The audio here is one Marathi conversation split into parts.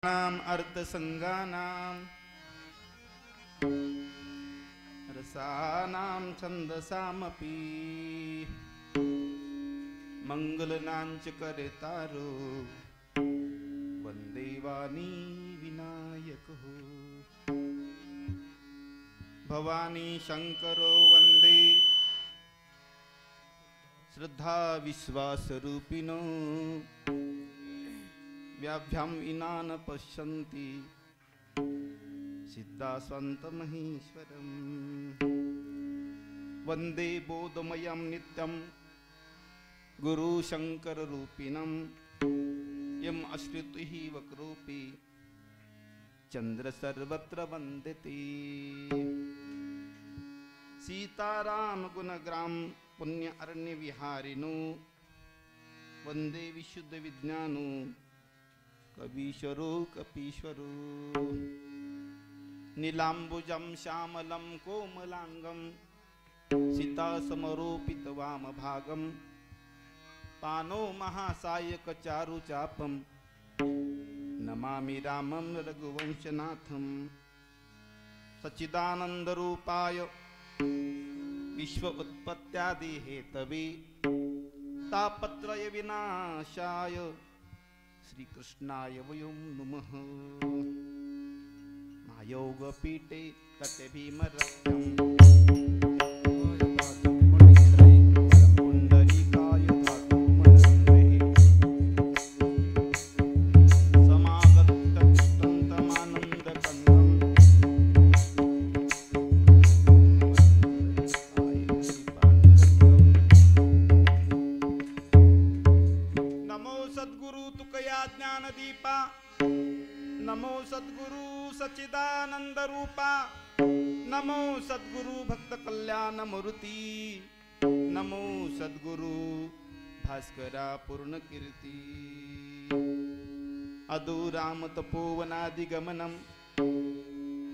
नाम अर्थ संगानाम रसानाम छंदसामपि मंगलनांच करतारो वंदे वाणी विनायको भवानी शंकरो वंदे श्रद्धा विश्वास रूपिणो व्याभ्याम इना न पश्यन्ति सिद्धा स्वंत महेश्वरम वंदे बोधमयं नित्यं गुरु शंकर रूपिणं यम अश्रुतिः वक्रोपि चंद्र सर्वत्र वंदते सीताराम गुणग्राम पुण्य अरण्य विहारिणो वंदे विशुद्ध विज्ञानो कवीश्वरो कपीश्वरो नीलांबुजं श्यामलं कोमलांगं सीता समरोपित वाम भागं पानो महासायक चारुचापं नमामि रामं रघुवंशनाथं सच्चिदानंद रूपाय विश्व उत्पत्त्यादि हेतवे तापत्रय विनाशाय श्री कृष्णाय वयं नमः। महायोगपीठे तटे भीमरथ्यं नमो सद्गुरु सच्चिदानंद रूपा नमो सद्गुरु भक्त कल्याण मूर्ति नमो सद्गुरु भास्करा पूर्ण कीर्ति अदूराम तपोवनादि गमनम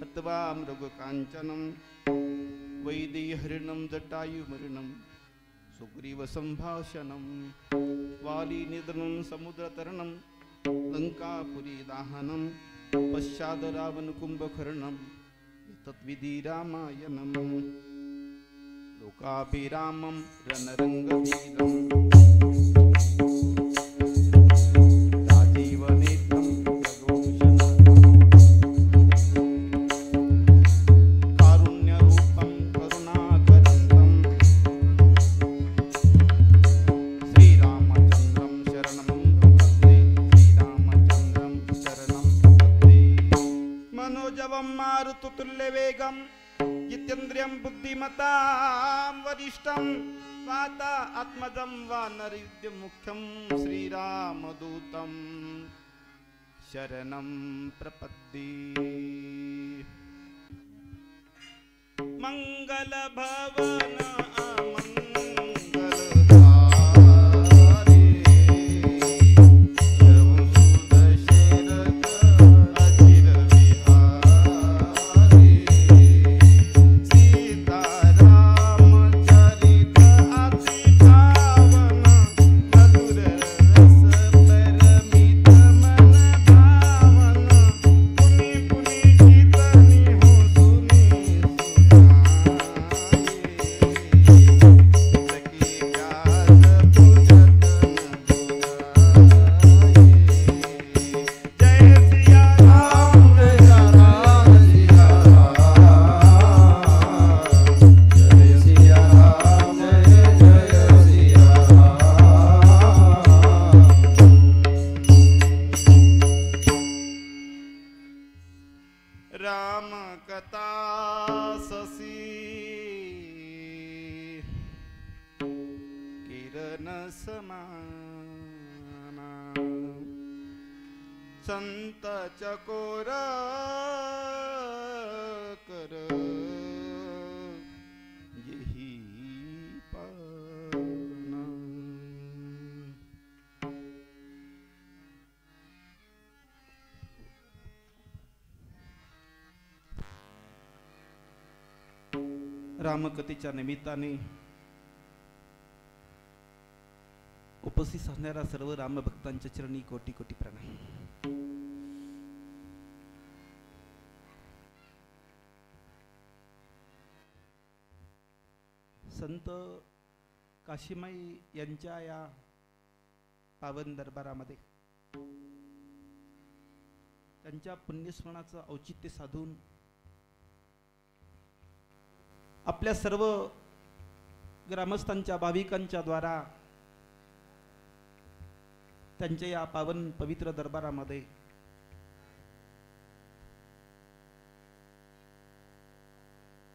हत्वा मृग कांचनम वैदेहरिणम जटायुमरणम सुग्रीव संभाषणम वाली निधनम समुद्र तरणम लंकापुरी दाहनम पश्चाद रावण कुंभकर्णम तत्विधि रामायणम लोकाभिरामम रणरंगवीरम तुल्य वेगम जितेन्द्रियं बुद्धिमतां वरिष्ठं वाता आत्मजं वानरयुध्य मुख्यं श्रीरामदूतं शरणं प्रपद्ये। मंगल भवन संत चकोर कर यही पाना। रामकथेच्या निमित्ताने उपस्थित असणाऱ्या सर्व रामभक्तांच्या चरणी कोटी कोटी प्रणाम। संत काशीमाई यांच्या या पावन दरबारामध्ये त्यांच्या पुण्यस्मरणाचं औचित्य साधून आपल्या सर्व ग्रामस्थांच्या भाविकांच्या द्वारा त्यांच्या या पावन पवित्र दरबारामध्ये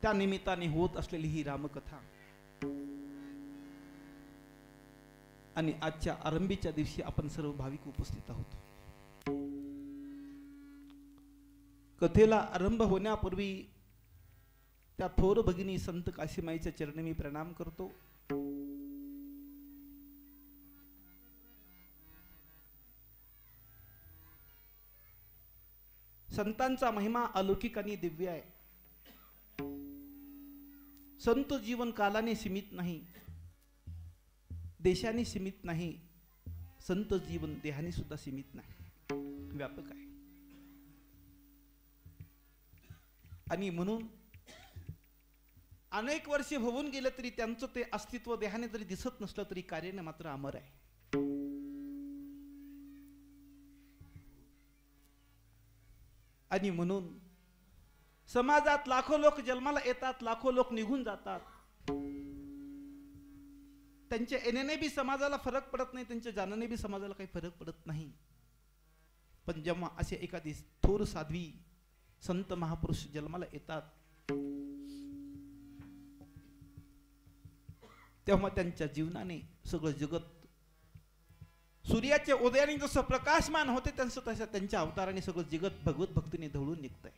त्या निमित्ताने होत असलेली ही रामकथा आणि आजच्या आरंभीच्या दिवशी आपण सर्व भाविक उपस्थित आहोत. कथेला आरंभ होण्यापूर्वी त्या थोर भगिनी संत काशीमाईच्या चरणी मी प्रणाम करतो. संतांचा महिमा अलौकिक आणि दिव्य आहे. संत जीवन कालाने सीमित नाही, देशाने सीमित नाही, संत जीवन देहाने सुद्धा सीमित नाही, व्यापक आहे. आणि म्हणून अनेक वर्षे होऊन गेले तरी त्यांचं ते अस्तित्व देहाने जरी दिसत नसलं तरी कार्याने मात्र अमर आहे. आणि म्हणून समाजात लाखो लोक जन्माला येतात, लाखो लोक निघून जातात. त्यांच्या येण्याने बी समाजाला फरक पडत नाही, त्यांच्या जाण्याने बी समाजाला काही फरक पडत नाही. पण जेव्हा असे एखादी थोर साध्वी संत महापुरुष जन्माला येतात तेव्हा त्यांच्या जीवनाने सगळं जगत सूर्याच्या उदयाने जसं प्रकाशमान होते तसं त्यांच्या अवताराने सगळं जगत भगवत भक्तीने ढवळून निघतंय.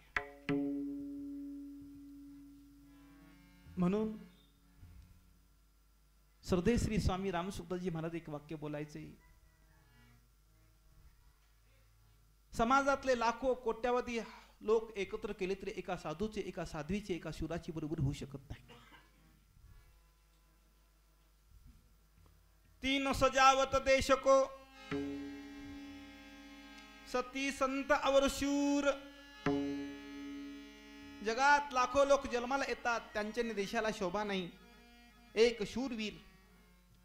म्हणून श्रद्धेय श्री स्वामी रामसुखदासजी महाराज एक वाक्य बोलायचे, समाजातले लाखो कोट्यावधी लोक एकत्र केले तरी एका साधूचे, एका साध्वीचे, एका शूराची बरोबर होऊ शकत नाही. तीन सजावत देश को सती संत और शूर. जगात लाखो लोक जन्माला येतात, त्यांच्याने देशाला शोभा नाही. एक शूरवीर,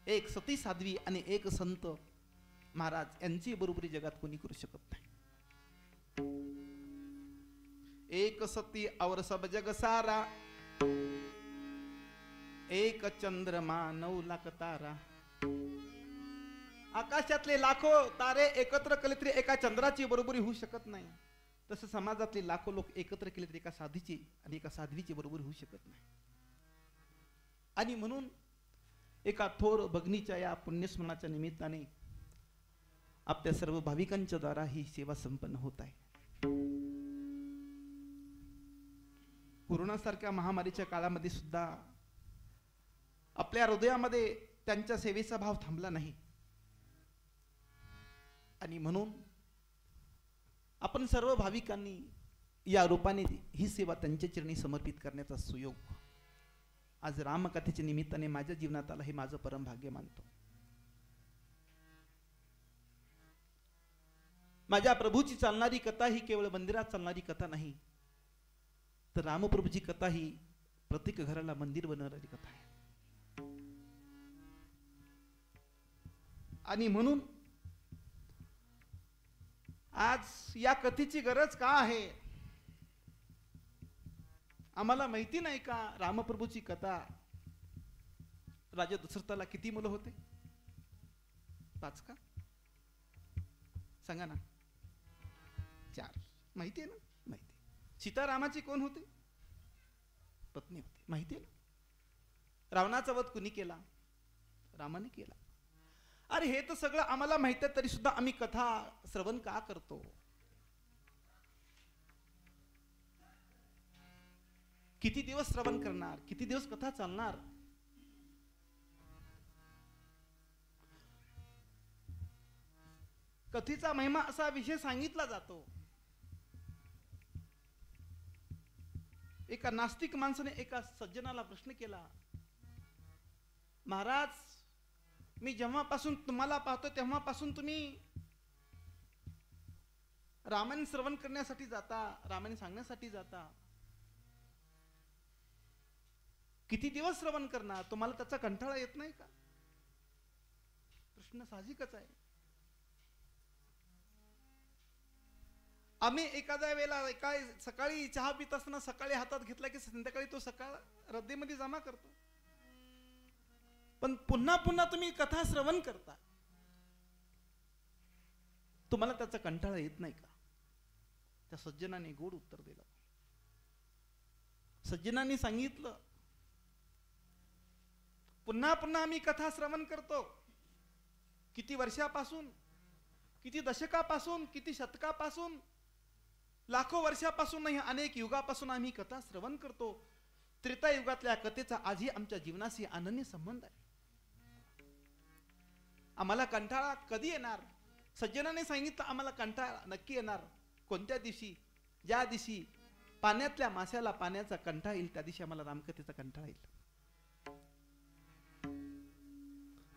एक सती साध्वी आणि एक संत महाराज यांची बरोबरी जगात कोणी करू शकत नाही. एक सती और सब जग सारा, एक चंद्रमा 9 लाख तारा. आकाशातले लाखो तारे एकत्र केले तरी एका चंद्राची बरोबरी होऊ शकत नाही. तसं समाजातले लाखो लोक एकत्र केले तरी एका साधीची आणि एका साध्वीची बरोबरी होऊ शकत नाही. आणि म्हणून एका थोर भगिनीच्या या पुण्यस्मरणाच्या निमित्ताने आपल्या सर्व भाविकांच्या द्वारा ही सेवा संपन्न होत आहे. कोरोनासारख्या महामारीच्या काळामध्ये सुद्धा आपल्या हृदयामध्ये त्यांच्या सेवेचा भाव थांबला नाही. आणि म्हणून आपण सर्व भाविकांनी या रूपाने ही सेवा त्यांच्या चरणी समर्पित करण्याचा सुयोग आज रामकथेच्या निमित्ताने माझ्या जीवनात आला, हे माझं परम भाग्य मानतो. माझ्या प्रभूची चालणारी कथा ही केवळ मंदिरात चालणारी कथा नाही, तर रामप्रभूची कथा ही प्रत्येक घराला मंदिर बनवणारी कथा आहे. आणि म्हणून आज या कथेची गरज का आहे? आम्हाला माहिती नाही का रामप्रभूची कथा? राजा दशरथाला किती मुलं होते? 5 का? सांगा ना. 4. माहिती आहे ना? माहिती. सीतारामाची कोण होती? पत्नी होती. माहिती आहे ना? रावणाचा वध कुणी केला? रामाने केला. अरे हे तर सगळं आम्हाला माहिती आहे, तरी सुद्धा आम्ही कथा श्रवण का करतो? किती दिवस श्रवण करणार? किती दिवस कथा चालणार? कथेचा महिमा असा विषय सांगितला जातो. एका नास्तिक माणसाने एका सज्जनाला प्रश्न केला, महाराज मी जेव्हापासून तुम्हाला पाहतो तेव्हापासून तुम्ही रामायण श्रवण करण्यासाठी जाता, रामायण सांगण्यासाठी जाता, किती दिवस श्रवण करणार? तुम्हाला त्याचा कंटाळा येत नाही का? प्रश्न साहजिकच आहे. आम्ही एखाद्या वेळेला सकाळी चहा पित असताना सकाळी हातात घेतला की संध्याकाळी तो सकाळ रद्दीमध्ये जमा करतो. पण पुन्हा पुन्हा तुम्ही कथा श्रवण करता, तुम्हाला त्याचा कंटाळा येत नाही का? त्या सज्जनाने गोड उत्तर दिलं. सज्जनांनी सांगितलं, पुन्हा पुन्हा आम्ही कथा श्रवण करतो. किती वर्षापासून, किती दशकापासून, किती शतकापासून, लाखो वर्षापासून नाही, अनेक युगापासून आम्ही कथा श्रवण करतो. त्रेतायुगातल्या कथेचा आजही आमच्या जीवनाशी अनन्य संबंध आहे. आम्हाला कंटाळा कधी येणार? सज्जनाने सांगितलं, आम्हाला कंटाळा नक्की येणार. कोणत्या दिवशी? ज्या दिवशी पाण्यातल्या माशाला पाण्याचा कंटाळा येईल, त्या दिवशी आम्हाला रामकथेचा कंटाळा येईल.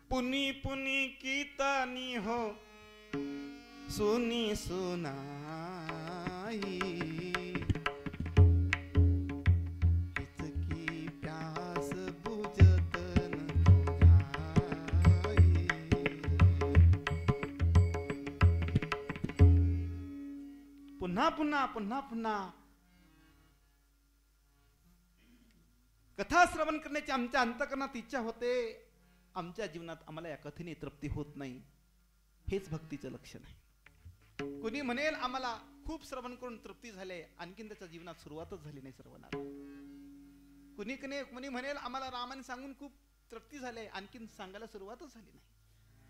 पुनी पुनी कीर्तनी हो सुनी सुनाई, हिचकी प्यास बुझत नाही. पुन्हा पुन्हा पुन्हा पुन्हा कथा श्रवण करण्याची आमच्या अंतःकरणात इच्छा होते. आमच्या जीवनात आम्हाला या कथेने तृप्ती होत नाही. हेच भक्तीचं लक्षण आहे. कुणी म्हणेल आम्हाला खूप श्रवण करून तृप्ती झाली, आणखीन त्याच्या जीवनात सुरुवातच झाली नाही श्रवणाला. कुणी म्हणेल आम्हाला रामाने सांगून खूप तृप्ती झाली, आणखीन सांगायला सुरुवातच झाली नाही.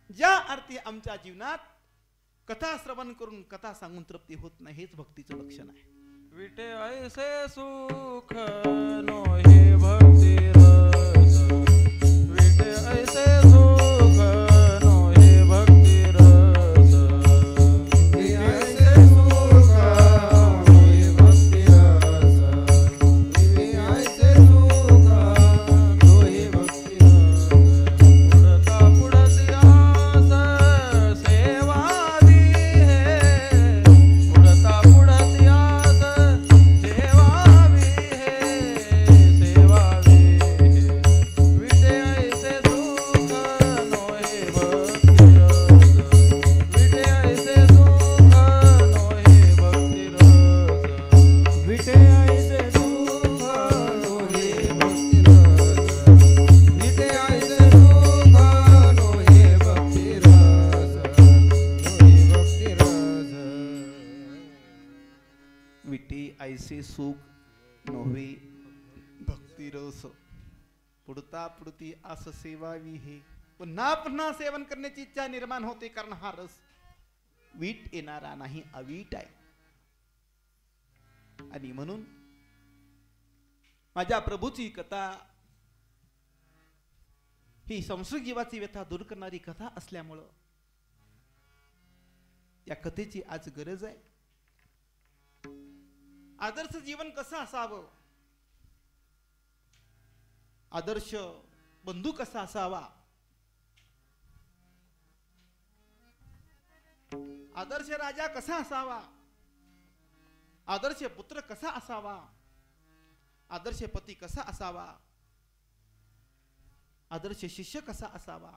ज्या अर्थी आमच्या जीवनात कथा श्रवण करून कथा सांगून तृप्ती होत नाही, हेच भक्तीचं लक्षण आहे. विटे ऐसे सुख नो हे भक्ती रस, विटे ऐसे सुख नो हे भक्ती रस, विटे ऐसे सुख नो हे भक्ती रस, विटे ऐसे सुख नो हे भक्ती रस. पुढता पुढती आस सेवादी है, पुढता पुढती आस सेवावी है, सेवावी है. विटे ऐसे सुख नो हे भक्ती रस, विटे ऐसे सुख नो हे भक्ती रस, विटे ऐसे सुख नो हे भक्ती रस, विटे ऐसे सुख नो हे भक्ती रस, नो हे भक्ती रस. विटे ऐसे सुख नव्हे भक्ती रस, पुढता पुढती आस सेवावी हे. पुन्हा पुन्हा सेवन करण्याची इच्छा निर्माण होते, कारण हा रस वीट येणारा नाही, अवीट आहे. आणि म्हणून माझ्या प्रभूची कथा ही संसारिक जीवाची व्यथा दूर करणारी कथा असल्यामुळं या कथेची आज गरज आहे. आदर्श जीवन कसं असावं, आदर्श बंधू कसा असावा, आदर्श राजा कसा असावा, आदर्श पुत्र कसा असावा, आदर्श पती कसा असावा, आदर्श शिष्य कसा असावा,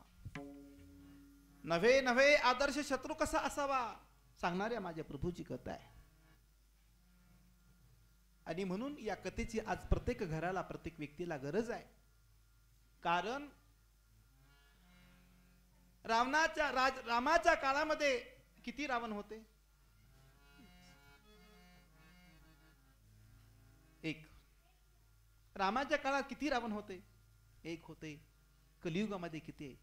नव्हे नव्हे आदर्श शत्रू कसा असावा, सांगणाऱ्या माझ्या प्रभूची कथा आहे. आणि म्हणून या कथेची आज प्रत्येक घराला, प्रत्येक व्यक्तीला गरज आहे. कारण रामाच्या काळामध्ये किती रावण होते? एक. रामाच्या काळात किती रावण होते? एक होते. कलियुगामध्ये किती आहेत?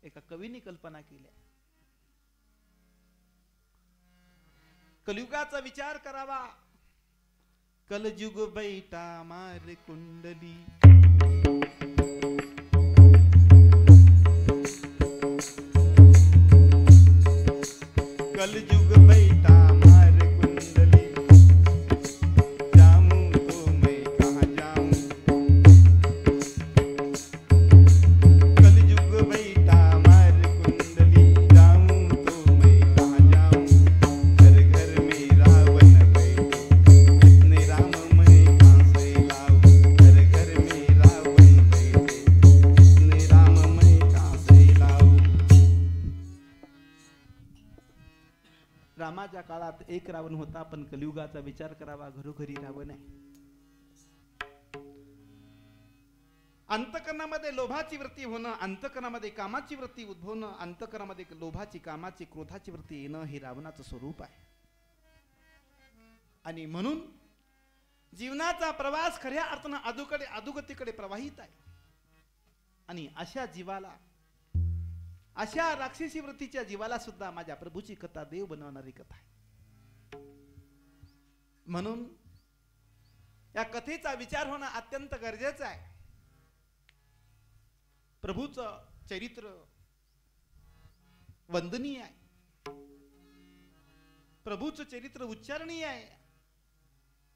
एका कवीने कल्पना केल्या, कलियुगाचा विचार करावा. कलयुग बैठा मार कुंडली, कलयुग बैठा मार कुंडली, जाऊं तो मैं कहाँ जाऊं, कलयुग बैठा मार कुंडली, जाऊं तो मैं कहाँ जाऊं, घर घर रामाच्या काळात एक रावण होता, पण कलियुगाचा विचार करावा, घरोघरी रावण आहे. अंतकरणामध्ये लोभाची वृत्ती होणं, अंतकरणामध्ये कामाची वृत्ती उद्भवणं, अंतकरणामध्ये लोभाची, कामाची, क्रोधाची वृत्ती येणं हे रावणाचं स्वरूप आहे. आणि म्हणून जीवनाचा प्रवास खऱ्या अर्थानं अधोगतीकडे प्रवाहित आहे. आणि अशा जीवाला, अशा राक्षसी वृत्तीच्या जीवाला सुद्धा माझ्या प्रभूची कथा देव बनवणारी कथा आहे. म्हणून या कथेचा विचार होणं अत्यंत गरजेचं आहे. प्रभूचं चरित्र वंदनीय आहे, प्रभूचं चरित्र उच्चारणीय आहे,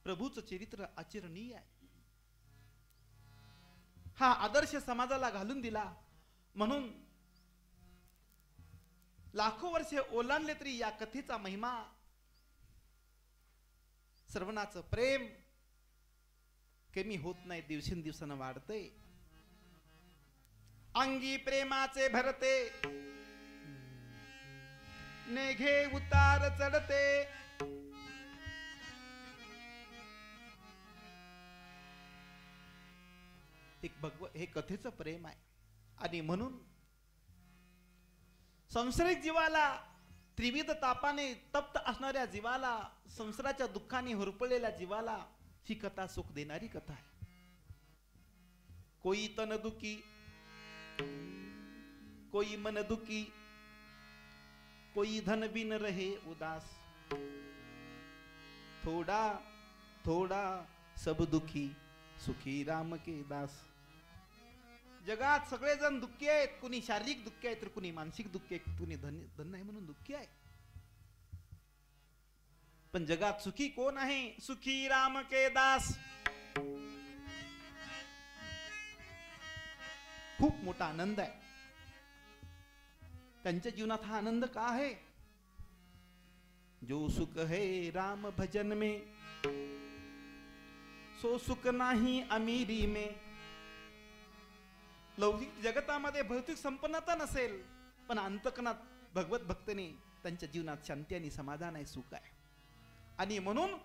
प्रभूचं चरित्र आचरणीय आहे. हा आदर्श समाजाला घालून दिला. म्हणून लाखो वर्षे ओलांडले तरी या कथेचा महिमा, श्रवणाचं प्रेम कमी होत नाही, दिवसेंदिवसानं वाढतंय. अंगी प्रेमाचे भरते, नेघे उतार चढते. हे कथेचं प्रेम आहे. आणि म्हणून संसारिक जीवाला, त्रिविध तापाने तप्त असणाऱ्या जीवाला, संसाराच्या दुःखाने होरपळलेल्या जीवाला ही कथा सुख देणारी कथा आहे. कोई तन दुखी, कोई मन दुखी, कोई धन बिन रहे उदास. थोड़ा थोड़ा सब दुखी, सुखी राम के दास. जगात सगळेजण दुःखी आहेत. कुणी शारीरिक दुःखी आहे, तर कुणी मानसिक दुःखी आहे, कुणी धन नाही म्हणून दुःखी आहे. पण जगात सुखी कोण आहे? सुखी राम के दास. खूप मोठा आनंद आहे त्यांच्या जीवनात. हा आनंद का आहे? जो सुख है राम भजन में, सो सुख नाही अमीरी में. लौकिक जगतामध्ये भौतिक संपन्नता नसेल, पण अंतकणात भगवत भक्तीने त्यांच्या जीवनात शांती आणि समाधान आहे, सुख आहे. आणि म्हणून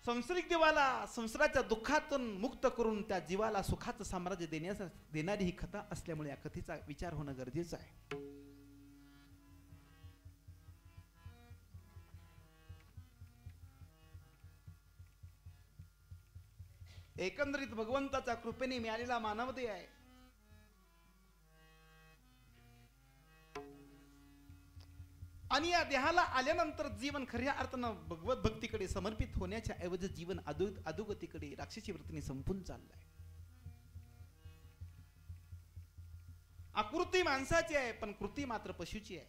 संसारिक जीवाला संसाराच्या दुःखातून मुक्त करून त्या जीवाला सुखाचं साम्राज्य देणारी ही कथा असल्यामुळे या कथेचा विचार होणं गरजेचं आहे. एकंदरीत भगवंताच्या कृपेने मिळालेला मानवदेह आहे. आणि या देहाला आल्यानंतर जीवन खऱ्या अर्थानं भगवत भक्तीकडे समर्पित होण्याच्या ऐवजी जीवन अधोगतीकडे राक्षसी वृत्तीने संपून चाललंय. आकृती माणसाची आहे, पण कृती मात्र पशुची आहे.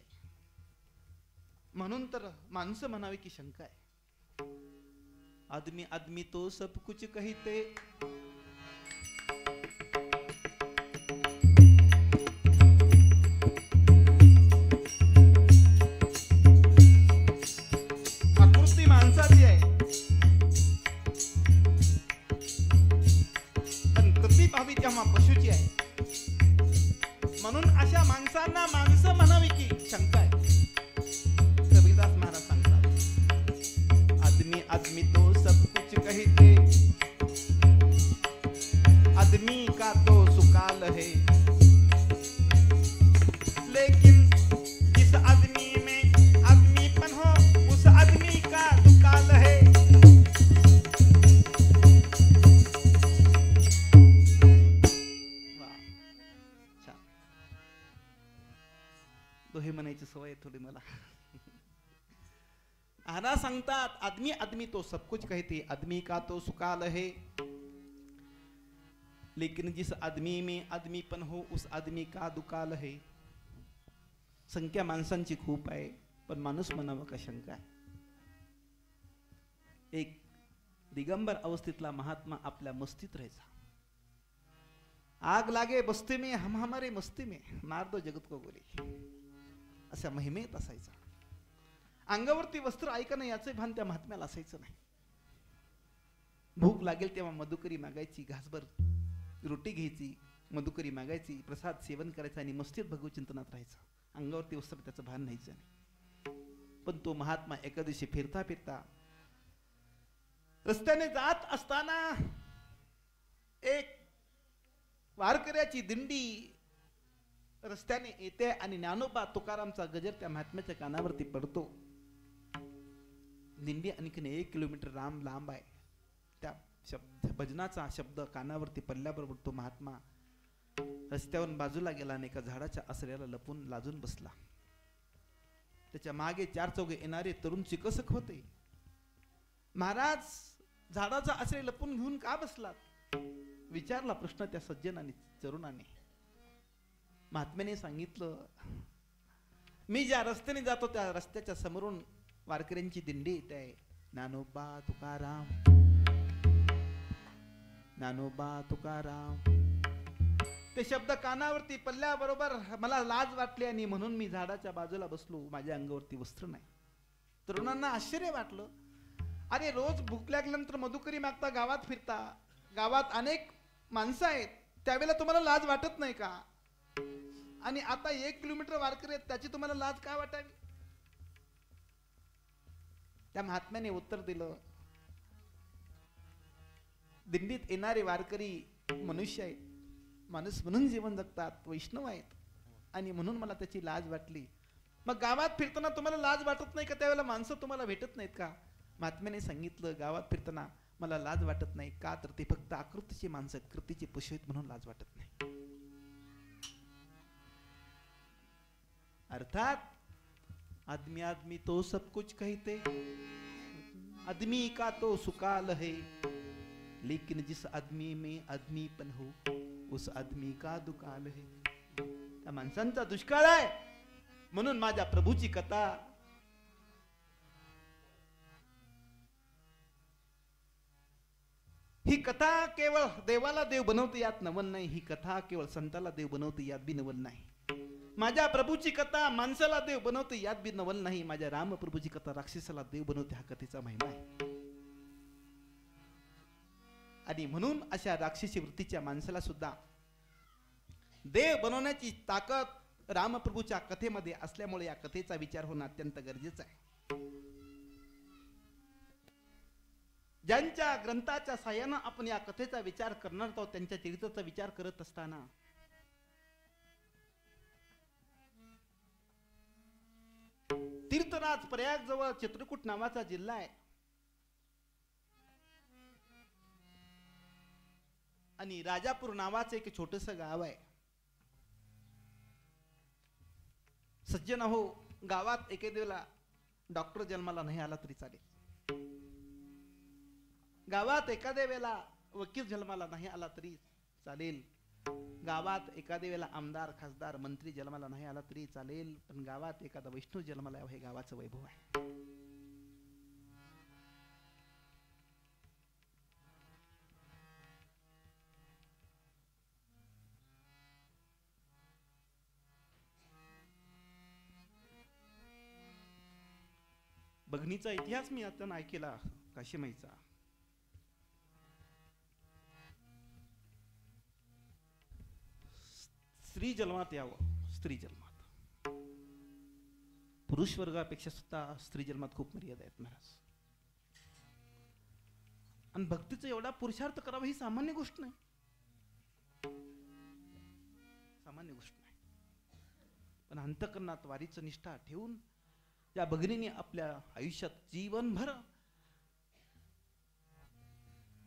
म्हणून तर माणसं म्हणावी की शंका आहे. आदमी आदमी तो सब कुछ कहते, आकृती माणसाची आहे, पण कृती पाहावी तेव्हा पशुची आहे. म्हणून अशा माणसांना माणसं म्हणावी की शंका आहे. कबीरदास महाराज सांगतात, आदमी आदमी तो सब कुछ कहते, आदमी का तो सुकाल है, लेकिन जिस आदमी में आदमीपन हो उस आदमी का दुकाल है. दोहे म्हणायची सवय थोडी मला. आना सांगतात, आदमी आदमी तो सब कुछ कहते, आदमी का तो सुकाल है, लेकिन जिस आदमी में आदमीपन हो उस आदमी का दुकाल है. संख्या माणसांची खूप आहे, पण माणूस म्हणावं का शंका आहे. एक दिगंबर अवस्थेतला महात्मा आपल्या मस्तीत राहायचा. आग लागे बस्ती में हम हमारे मस्ती में, मार दो जगत को गोली, अशा महिमेत असायचा. अंगावरती वस्त्र ऐकणं याचे भान त्या महात्म्याला असायचं नाही. भूक लागेल तेव्हा मधुकरी मागायची, घासभर रोटी घ्यायची, मधुकरी मागायची, प्रसाद सेवन करायचं आणि मस्तीत भगवत चिंतनात राहायचं. अंगावरती वस्त्र त्याचं भान न्यायचं नाही. पण तो महात्मा एका दिवशी फिरता फिरता रस्त्याने जात असताना एक वारकऱ्याची दिंडी रस्त्याने येते आणि ज्ञानोबा तुकारामचा गजर त्या महात्म्याच्या कानावरती पडतो. दिंडी आणखीन 1 किलोमीटर लांब आहे. त्या भजनाचा शब्द कानावरती पडल्याबरोबर तो महात्मा रस्त्यावरून बाजूला गेला आणि एका झाडाच्या आसऱ्याला लपून लाजून बसला. त्याच्या मागे 4 चौघे येणारे तरुण चिकसक होते. महाराज झाडाचा आश्रय लपून घेऊन का बसलात, विचारला प्रश्न त्या सज्जनाने तरुणाने. महात्म्याने सांगितलं, मी ज्या रस्त्याने जातो त्या रस्त्याच्या समोरून वारकऱ्यांची दिंडी येते आहे. ज्ञानोबा तुकाराम, ज्ञानोबा तुकाराम. ते शब्द कानावरती पडल्याबरोबर मला लाज वाटली आणि म्हणून मी झाडाच्या बाजूला बसलो. माझ्या अंगावरती वस्त्र नाही. तरुणांना आश्चर्य वाटलं. अरे रोज भूक लागल्यानंतर मधुकरी मागता गावात फिरता, गावात अनेक माणसं आहेत, त्यावेळेला तुम्हाला लाज वाटत नाही का? आणि आता 1 किलोमीटर वारकरी आहेत, त्याची तुम्हाला लाज काय वाटावी? त्या महात्म्याने उत्तर दिलं, दिंडीत येणारे वारकरी मनुष्य आहेत, माणूस म्हणून जीवन जगतात, वैष्णव आहेत, आणि म्हणून मला त्याची लाज वाटली. मग गावात फिरताना तुम्हाला लाज वाटत नाही का? त्यावेळेला माणसं तुम्हाला भेटत नाहीत का? महात्म्याने सांगितलं, गावात फिरताना मला लाज वाटत नाही का, तर ते फक्त आकृतीची माणसं, कृतीची पुष्पित म्हणून लाज वाटत नाही. अर्थात आदमी आदमी तो सब कुछ कहते, आदमी का तो सुकाल है, लेकिन जिस आदमी में आदमीपन हो उस आदमी का दुकाल है. त्या माणसांचा दुष्काळ आहे. म्हणून माझ्या प्रभूची कथा ही कथा केवळ देवाला देव बनवते यात नवल नाही. ही कथा केवळ संताला देव बनवते यात बी नवल नाही. माझ्या प्रभूची कथा माणसाला देव बनवते यात बी नवल नाही. माझ्या राम प्रभूची कथा राक्षसाला देव बनवते, हा कथेचा महिमा आहे. आणि म्हणून अशा राक्षसी वृत्तीच्या माणसाला सुद्धा देव बनवण्याची ताकद रामप्रभूच्या कथेमध्ये असल्यामुळे या कथेचा विचार होणं अत्यंत गरजेचं आहे. ज्यांच्या ग्रंथाच्या साह्यानं आपण या कथेचा विचार करणार आहोत, त्यांच्या चरित्राचा विचार करत असताना तीर्थराज प्रयाग जवळ चित्रकूट नावाचा जिल्हा आहे. आणि राजापूर नावाचं एक छोटस गाव आहे. सज्जन हो, गावात एखाद्या वेळेला डॉक्टर जन्माला नाही आला तरी चालेल. गावात एखाद्या वेळेला वकील जन्माला नाही आला तरी चालेल. गावात एखाद्या वेळेला आमदार, खासदार, मंत्री जन्माला नाही आला तरी चालेल. पण गावात एखादा वैष्णव जन्माला यावं हे गावाचं वैभव आहे. बघणीचा इतिहास मी आता ऐकला काशीमाईचा. स्त्री जन्मात यावं, स्त्री जन्मात. पुरुष वर्गापेक्षा सुद्धा स्त्री जन्मात खूप मर्यादा आहेत महाराज. आणि भक्तीचा एवढा पुरुषार्थ करावा ही सामान्य गोष्ट नाही, सामान्य गोष्ट नाही. पण अंतःकरणात वारीचं निष्ठा ठेवून त्या भगिनीने आपल्या आयुष्यात जीवनभर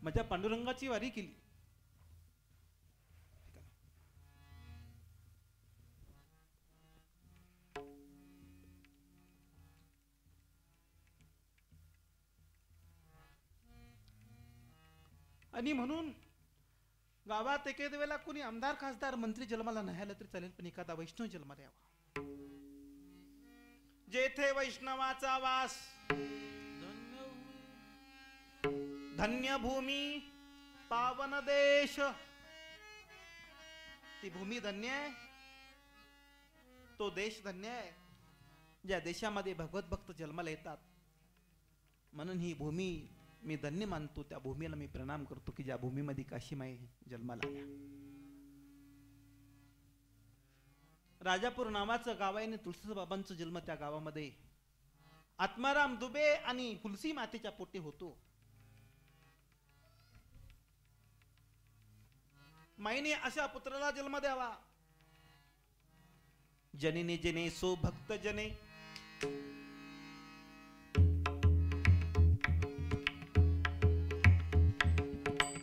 माझ्या पांडुरंगाची वारी केली. आणि म्हणून गावात एखाद्या वेळेला कोणी आमदार, खासदार, मंत्री जन्माला नाही आला तरी चालेल, पण एखादा वैष्णव जन्माला यावा. जेथे वैष्णवाचा वास, धन्य भूमी पावन देश. ती भूमी धन्य आहे, तो देश धन्य आहे ज्या देशामध्ये भगवत भक्त जन्माला येतात. म्हणून ही भूमी मी धन्य मानतो. त्या भूमीला मी प्रणाम करतो की ज्या भूमीमध्ये काशीमाई जन्माला आल्या. राजापूर नावाचं गाव आहे आणि तुळशीबाबांचा जन्म त्या गावामध्ये आत्माराम दुबे आणि हुलसी मातेच्या पोटी होतो. माईने अशा पुत्राला जन्म द्यावा. जननी जने सो भक्त जने,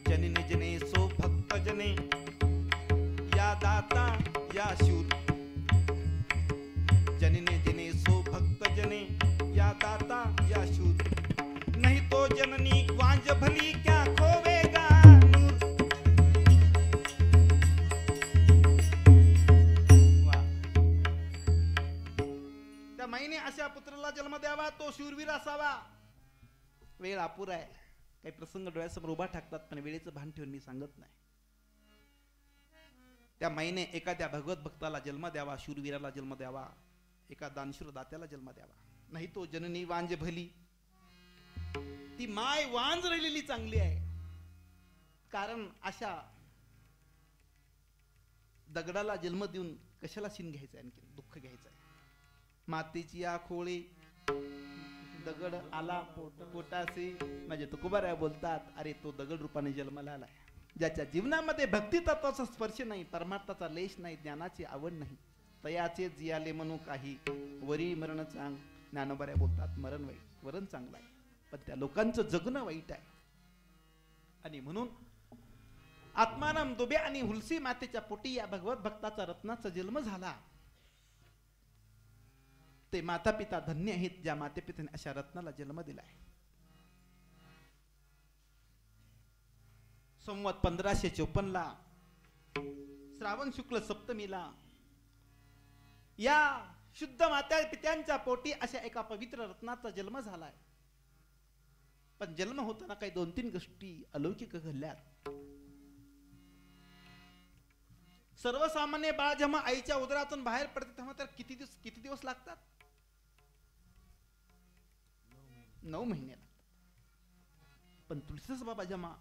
जननी जने सो भक्त जने, या दाता या शूर. जननी जने सो भक्त जने, या दाता या शूर. नहीं तो जननी वांज भली क्या खोवेगा नूर. त्या माईने अशा पुत्राला जन्म द्यावा, तो शूरवीर असावा. वेळ अपुरा आहे. काही प्रसंग डोळ्यासमोर उभा टाकतात, पण वेळेचं भान ठेवून मी सांगत नाही. त्या माईने एखाद्या भगवत भक्ताला जन्म द्यावा, शूरवीराला जन्म द्यावा, एका दानशूर दात्याला जन्म द्यावा. नाही तो जननी वांज भली. ती माय वांज राहिलेली चांगली आहे. कारण अशा दगडाला जन्म देऊन कशाला शिन घ्यायचंय, आणखी दुःख घ्यायचंय. मातेची या खोळी दगड आला पोटासी. माझे तुकोबाराय बोलतात, अरे तो दगड रूपाने जन्माला आलाय. ज्याच्या जीवनामध्ये भक्ती तत्वाचा स्पर्श नाही, परमार्थाचा लेश नाही, ज्ञानाची आवड नाही, तयाचे जियाले म्हणू काही वरी मरण चांग. ज्ञानोबाराय बोलतात, मरण वाईट, वरण चांगलं आहे, पण त्या लोकांचं जगणं वाईट आहे. आणि म्हणून आत्माराम दुबे आणि हुलसी मातेच्या पोटी या भगवत भक्ताचा रत्नाचा जन्म झाला. ते माता पिता धन्य आहेत, ज्या माते पित्याने अशा रत्नाला जन्म दिलाय. संवत 1554 श्रावण शुक्ल सप्तमीला या शुद्ध माता पित्यांच्या पोटी अशा एका पवित्र रत्नाचा जन्म झालाय. पण जन्म होताना काही 2-3 गोष्टी अलौकिक घडल्यात. सर्वसामान्य बाळ जेव्हा आईच्या उदरातून बाहेर पडते तेव्हा तर किती दिवस लागतात? 9 महिने लागतात. पण तुलसीदास बाबा जेव्हा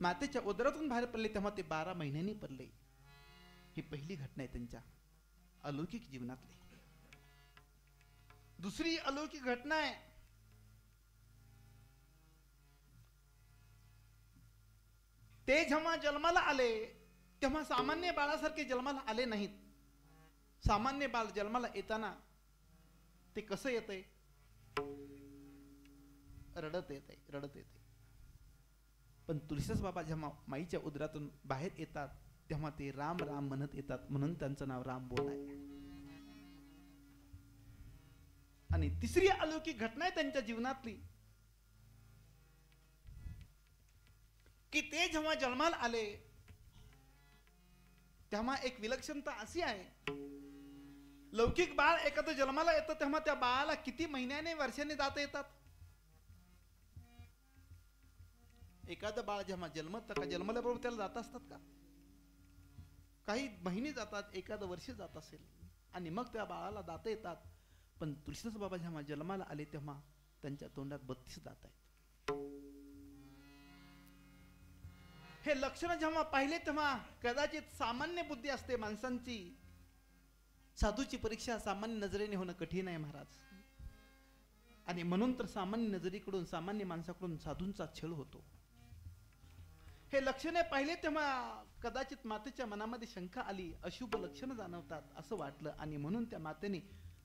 मातेच्या उदरातून बाहेर पडले तेव्हा ते 12 महिन्यांनी पडले. ही पहिली घटना आहे त्यांच्या अलौकिक जीवनातली. दुसरी अलौकिक घटना आहे, ते जेव्हा जन्माला आले तेव्हा सामान्य बाळासारखे जन्माला आले नाहीत. सामान्य बाळ जन्माला येताना ते कसं येतंय? रडत येते. पण तुलसीदास बाबा जेव्हा माईच्या उदरातून बाहेर येतात तेव्हा ते राम राम म्हणत येतात, म्हणून त्यांचं नाव रामबोल आहे. आणि तिसरी अलौकिक घटना आहे त्यांच्या जीवनातली, की ते जेव्हा जन्माला आले तेव्हा एक विलक्षणता अशी आहे, लौकिक बाळ एखादं जन्माला येतं तेव्हा त्या बाळाला किती महिन्याने वर्षाने दात येतात? एखादं बाळ जेव्हा जन्मत का जन्मल्याबरोबर त्याला दात असतात का? काही महिने जातात, एखादं वर्ष जात असेल आणि मग त्या बाळाला दात येतात. पण तुलसीदास बाबा जेव्हा जन्माला आले तेव्हा त्यांच्या तोंडात 32 दात आहेत. हे लक्षण जेव्हा पाहिले तेव्हा कदाचित सामान्य बुद्धी असते माणसांची, साधूची परीक्षा सामान्य नजरेने होणं कठीण आहे महाराज. आणि म्हणून तर सामान्य नजरेकडून सामान्य माणसाकडून साधूंचा छळ होतो. हे लक्षणे पाहिले तेव्हा कदाचित मातेच्या मनामध्ये शंका आली, अशुभ लक्षण जाणवतात असं वाटलं. आणि म्हणून त्या मातेने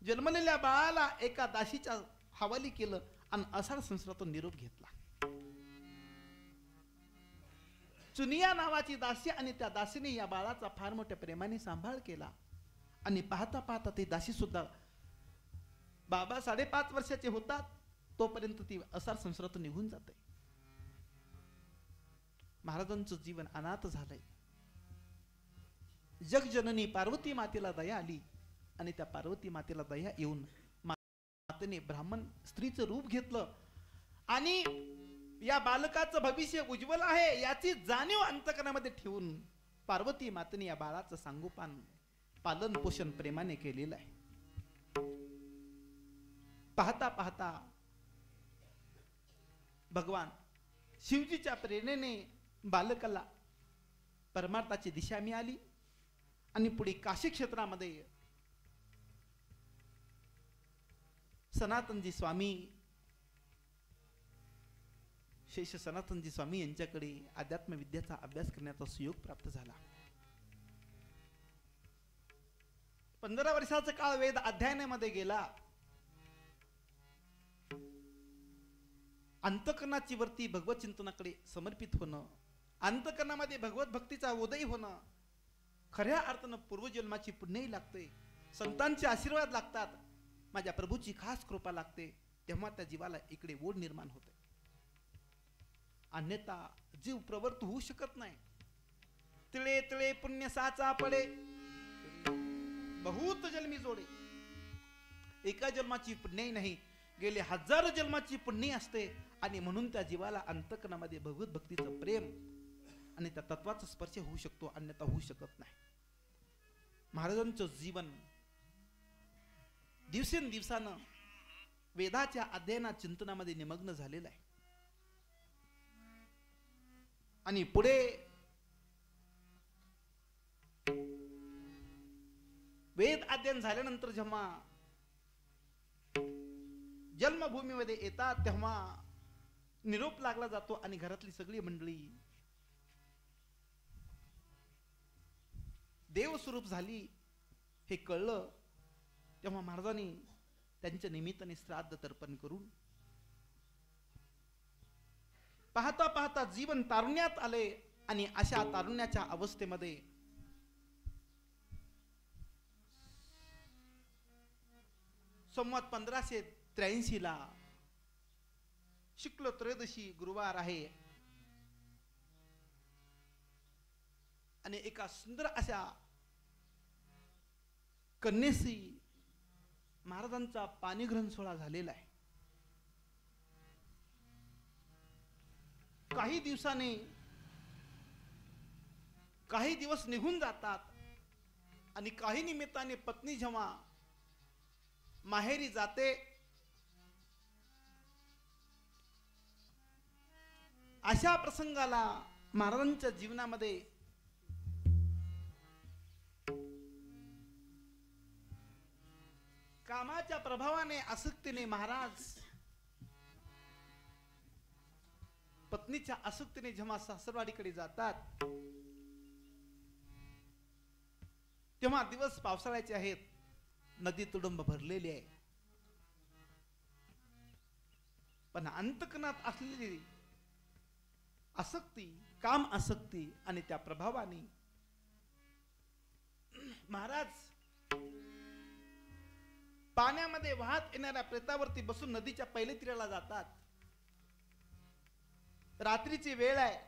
जन्मलेल्या बाळाला एका दासीच्या हवाली केलं आणि आषाढ संवत्सरातून निरोप घेतला. चुनिया नावाची दासी, आणि त्या दासीने या बाळाचा फार मोठ्या प्रेमाने सांभाळ केला. आणि पाहता पाहता ती दासी सुद्धा बाबा 5.5 वर्षाचे होतात तोपर्यंत ती आषाढ संवत्सरातून निघून जाते. महाराजांचं जीवन अनाथ झालंय. जगजननी पार्वती मातेला दया आली आणि त्या पार्वती मातेला दया येऊन मातेने ब्राह्मण स्त्रीचं रूप घेतलं आणि या बालकाचं भविष्य उज्ज्वल आहे याची जाणीव अंतकरणामध्ये ठेवून पार्वती मातेने या बाळाचं सांगोपान पालन पोषण प्रेमाने केलेलं आहे. पाहता पाहता भगवान शिवजीच्या प्रेरणेने बालकाला परमार्थाची दिशा मिळाली आणि पुढे काशी क्षेत्रामध्ये सनातनजी स्वामी, शेष सनातनजी स्वामी यांच्याकडे अध्यात्म विद्याचा अभ्यास करण्याचा सुयोग प्राप्त झाला. 15 वर्षाचा काळ वेद अध्ययनामध्ये गेला. अंतकरणाची वरती भगवत चिंतनाकडे समर्पित होणं, अंतकरणामध्ये भगवत भक्तीचा उदय होणं, खऱ्या अर्थानं पूर्वजन्माची पुण्यही लागते, संतांचे आशीर्वाद लागतात, माझ्या प्रभूची खास कृपा लागते, तेव्हा त्या जीवाला इकडे ओढ निर्माण होते. अन्यथा जीव प्रवृत्त होऊ शकत नाही. तिळे तिळे पुण्य साचा पडे, बहुत जन्मी जोडे. एका जन्माची पुण्य नाही, गेले हजारो जन्माची पुण्य असते. आणि म्हणून त्या जीवाला अंतकरणामध्ये भगवत भक्तीचं प्रेम आणि त्या तत्वाचा स्पर्श होऊ शकतो, अन्यथा होऊ शकत नाही. महाराजांचं जीवन दिवसेंदिवसानं वेदाच्या अध्ययनात चिंतनामध्ये निमग्न झालेलं आहे. आणि पुढे वेद अध्ययन झाल्यानंतर जेव्हा जन्मभूमीमध्ये येतात तेव्हा निरोप लागला जातो आणि घरातली सगळी मंडळी देवस्वरूप झाली हे कळलं तेव्हा महाराजांनी त्यांच्या निमित्ताने श्राद्ध तर्पण करून पाहता पाहता जीवन तारुण्यात आले. आणि अशा तारुण्याच्या अवस्थेमध्ये संवत 1583 ला शुक्ल त्रयोदशी गुरुवार आहे आणि एका सुंदर अशा कन्येशी महाराजांचा पाणीग्रहण सोहळा झालेला आहे. काही दिवसाने काही दिवस निघून जातात आणि काही निमित्ताने पत्नी जेव्हा माहेरी जाते अशा प्रसंगाला महाराजांच्या जीवनामध्ये कामाच्या प्रभावाने आसक्तीने महाराज पत्नीच्या आसक्तीने जेव्हा सासरवाडीकडे जातात तेव्हा दिवस पावसाळ्याचे आहेत, नदी तुडुंब भरलेली आहे, पण अंतकरणात असलेली आसक्ती, काम आसक्ती आणि त्या प्रभावाने महाराज पाण्यामध्ये वाहत येणाऱ्या प्रेतावरती बसून नदीच्या पहिल्या तीराला जातात. रात्रीची वेळ आहे,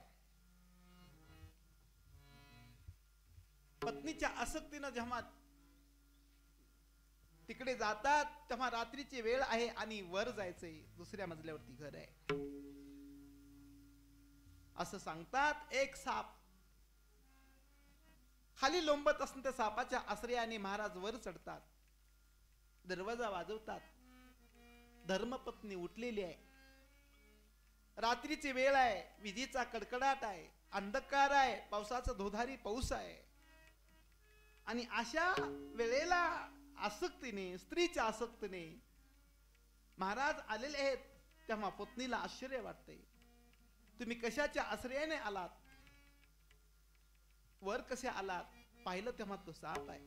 पत्नीच्या आसक्तीनं जेव्हा तिकडे जातात तेव्हा रात्रीची वेळ आहे आणि वर जायचंय, दुसऱ्या मजल्यावरती घर आहे असं सांगतात. एक साप खाली लोंबत असताना त्या सापाच्या आश्रयाने महाराज वर चढतात, दरवाजा वाजवतात. धर्मपत्नी उठलेली आहे, रात्रीची वेळ आहे, विजेचा कडकडाट आहे, अंधकार आहे, पावसाचा धोधारी पाऊस आहे आणि अशा वेळेला आसक्तीने, स्त्रीच्या आसक्तीने महाराज आलेले आहेत. तेव्हा पत्नीला आश्चर्य वाटते, तुम्ही कशाच्या आश्रयाने आलात, वर कसे आलात? पाहिलं तेव्हा तो साप आहे.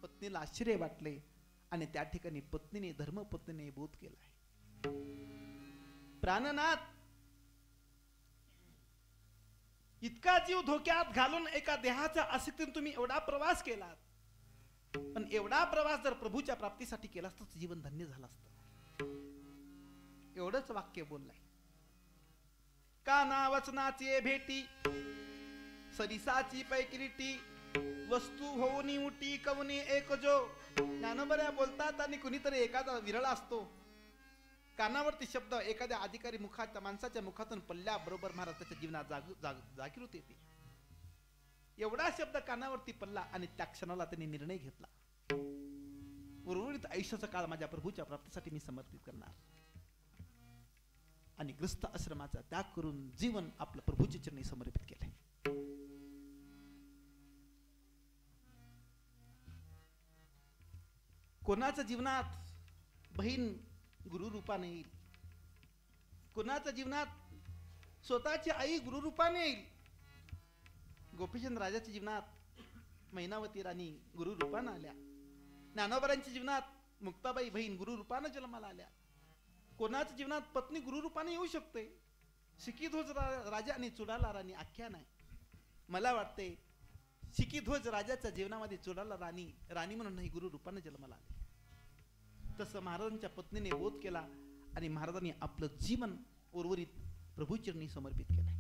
पत्नीला आश्चर्य वाटले आणि त्या ठिकाणी पत्नीने, धर्मपत्नीने बोध केलाय, प्राणनाथ इतका जीव धोक्यात घालून एका देहाच्या आसक्तीने तुम्ही एवढा प्रवास केलात, पण एवढा प्रवास जर प्रभूच्या प्राप्तीसाठी केला असता तर जीवन धन्य झालं असतं. एवढंच वाक्य बोललाय. काना वचनाची भेटी, सरिसाची पैकिरीटी, वस्तू होऊनी उटी कवनी एक जो. ज्ञानोबऱ्या बोलतात आणि कुणीतरी एखादा विरळा असतो, कानावरती शब्द एखाद्या अधिकारी मुखाच्या माणसाच्या मुखातून पडल्याबरोबर महाराज त्याच्या जीवनात जागृत येते. एवढा शब्द कानावरती पडला आणि त्या क्षणाला त्यांनी निर्णय घेतला, उर्वरित आयुष्याचा काळ माझ्या प्रभूच्या प्राप्तीसाठी मी समर्पित करणार आणि ग्रस्त आश्रमाचा त्याग करून जीवन आपलं प्रभूच्या चरणी समर्पित केले. कोणाच्या जीवनात बहीण गुरु रूपाने येईल. कुणाच्या जीवनात स्वतःची आई गुरु रूपाने येईल. गोपीचंद राजाच्या जीवनात मैनावती राणी गुरु रूपाने आल्या. ज्ञानोबारांच्या जीवनात मुक्ताबाई बहीण गुरु रूपाने जन्माला आल्या. कोणाच्या जीवनात पत्नी गुरु रूपाने येऊ शकते. शिकीध्वज राजा आणि चुडाला राणी आख्यान आहे. मला वाटते शिकीध्वज राजाच्या जीवनामध्ये चुडाला राणी म्हणून नाही गुरु रूपाने जन्माला आले. तसं महाराजांच्या पत्नीने बोध केला आणि महाराजांनी आपलं जीवन उर्वरित प्रभूचरणी समर्पित केलं.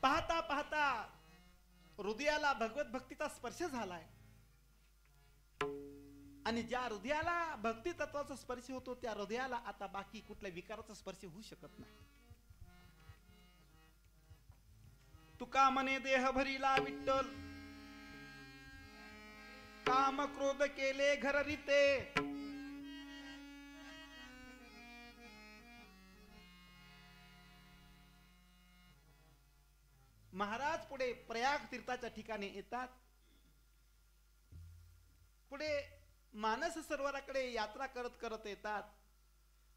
पाहता पाहता हृदयाला भगवत भक्तीचा स्पर्श झालाय आणि ज्या हृदयाला भक्ती तत्वाचा स्पर्श होतो त्या हृदयाला आता बाकी कुठल्या विकाराचा स्पर्श होऊ शकत नाही. तुका मने देह भरीला विठ्ठल, काम क्रोध केले घर रीते. महाराज पुढे प्रयाग तीर्थाच्या ठिकाणी येतात. पुढे मानस सरोवराकडे यात्रा करत करत येतात.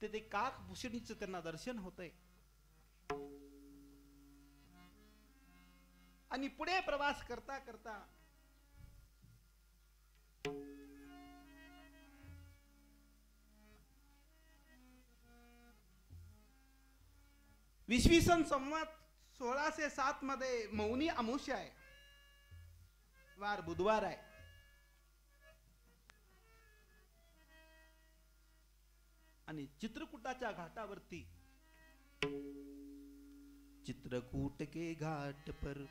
तेथे काक भूषणीचं त्यांना दर्शन होतंय आणि पुढे प्रवास करता करता इसवी सन संवत 1607 मध्ये मौनी अमावस्या आहे. वार बुधवार आहे. आणि चित्रकूटाच्या घाटावरती, चित्रकूट के घाट पर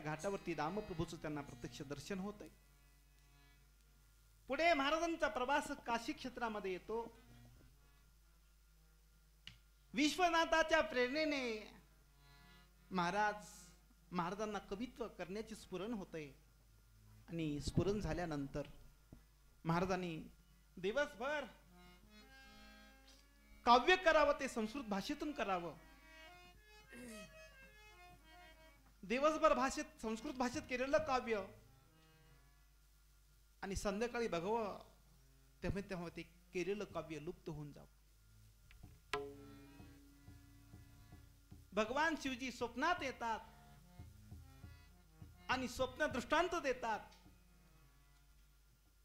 घाटावरती रामप्रभूचं त्यांना प्रत्यक्ष दर्शन होत आहे. पुढे महाराजांचा प्रवास काशी क्षेत्रामध्ये येतो. विश्वनाथाच्या प्रेरणेने महाराजांना कवित्व करण्याची स्फुरण होते आणि स्फुरण झाल्यानंतर महाराजांनी दिवसभर काव्य करावं, ते संस्कृत भाषेतून करावं. दिवसभर संस्कृत भाषेत केलेलं काव्य आणि संध्याकाळी बघावं तेव्हा ते केलेलं काव्य लुप्त होऊन जावं. भगवान शिवजी स्वप्नात येतात आणि स्वप्न दृष्टांत देतात.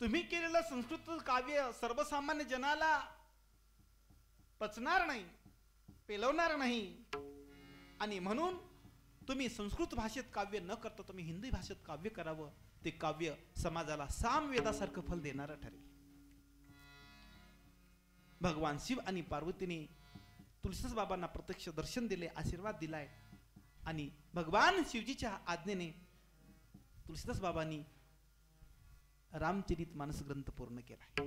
तुम्ही केलेलं संस्कृत काव्य सर्वसामान्य जनाला पचणार नाही, पेलवणार नाही आणि म्हणून तुम्ही संस्कृत भाषेत काव्य न करता तुम्ही हिंदी भाषेत काव्य करावं. ते काव्य समाजाला सामवेदासारखं फल देणारं ठरेल. भगवान शिव आणि पार्वतीने तुलसीदास बाबांना प्रत्यक्ष दर्शन दिले, आशीर्वाद दिलाय आणि भगवान शिवजीच्या आज्ञेने तुलसीदास बाबांनी रामचरित मानस ग्रंथ पूर्ण केलाय.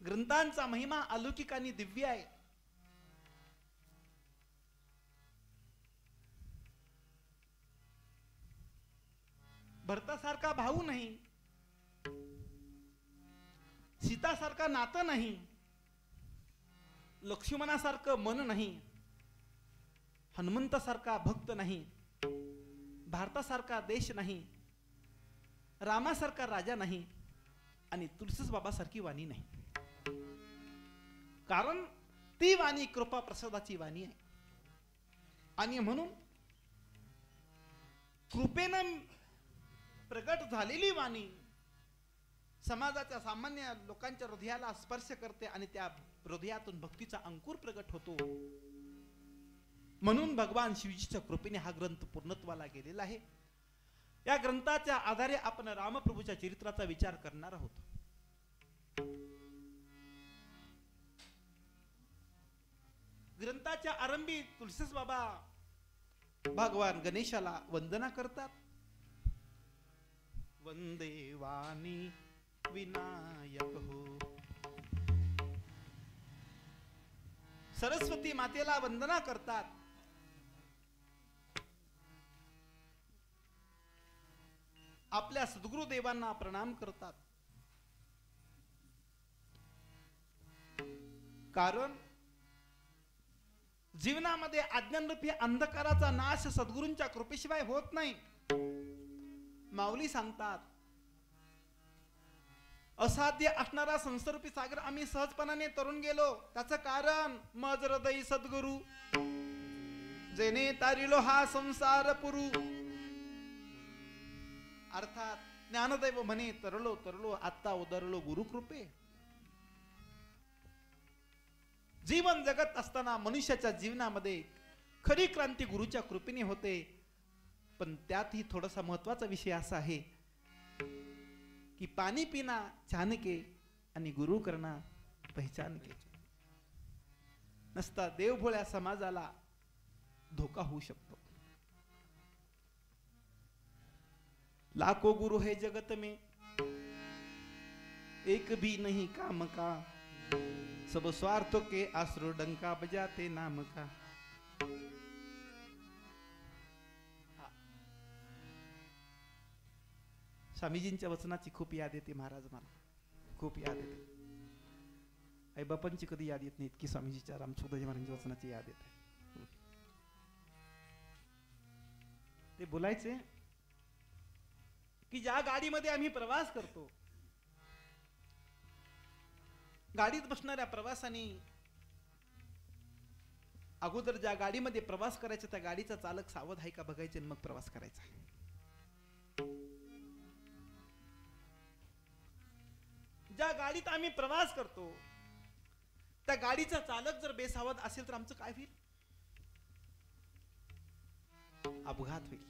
ग्रंथांचा महिमा अलौकिक आणि दिव्य आहे. भरतासारखा भाऊ नाही, सीतासारखा नातं नाही, लक्ष्मणासारखं मन नाही, हनुमंतासारखा भक्त नाही, भारतासारखा देश नाही, रामासारखा राजा नाही आणि तुलसीदास बाबासारखी वाणी नाही. कारण ती वाणी कृपा प्रसादाची वाणी आहे आणि म्हणून कृपेनं प्रगट झालेली वाणी समाजाच्या सामान्य लोकांच्या हृदयाला स्पर्श करते आणि त्या हृदयातून भक्तीचा अंकुर प्रगट होतो. म्हणून भगवान शिवजीच्या कृपेने हा ग्रंथ पूर्णत्वाला गेलेला आहे. या ग्रंथाच्या आधारे आपण रामप्रभूच्या चरित्राचा विचार करणार आहोत. ग्रंथाच्या आरंभी तुलसीदास बाबा भगवान गणेशाला वंदना करतात. वंदे वाणी विनायक हो. सरस्वती मातेला वंदना करतात. आपल्या सद्गुरुदेवांना प्रणाम करतात. कारण जीवनामध्ये अज्ञानरूपी अंधकाराचा नाश सद्गुरूंच्या कृपेशिवाय होत नाही. माऊली सांगतात, असाध्य असणारा संसाररूपी सागर आम्ही सहजपणाने तरुण गेलो. त्याचं कारण मज हृदयी सद्गुरु जेने तारिलो हा संसार पुरू. अर्थात ज्ञानदेव म्हणे, तरलो तरलो आता उदरलो गुरुकृपे. जीवन जगत असताना मनुष्याच्या जीवनामध्ये खरी क्रांती गुरुच्या कृपेने होते. पण त्यातही थोडासा महत्वाचा विषय असा आहे की पाणी पिना छान के आणि गुरु करना पहचान के. नसता देवभोळ्या समाजाला धोका होऊ शकतो. लाखो गुरु है जगत में एक भी नहीं काम का. सब स्वार्थों के आसरो डंका बजाते नाम का. स्वामीजींच्या वचनाची खूप याद येते महाराज. मला खूप याद येते. आई बापांची कधी याद येत नाही इतकी स्वामीजीच्या रामसुखदासजी महाराजांच्या वचनाची याद येते. ते बोलायचे की ज्या गाडीमध्ये आम्ही प्रवास करतो, गाडीत बसणाऱ्या प्रवासाने अगोदर ज्या गाडीमध्ये प्रवास करायचा त्या गाडीचा चालक सावध आहे का बघायचे, मग प्रवास करायचा. ज्या गाडीत आम्ही प्रवास करतो त्या गाडीचा चालक जर बेसावध असेल तर आमचं काय होईल? अपघात होईल.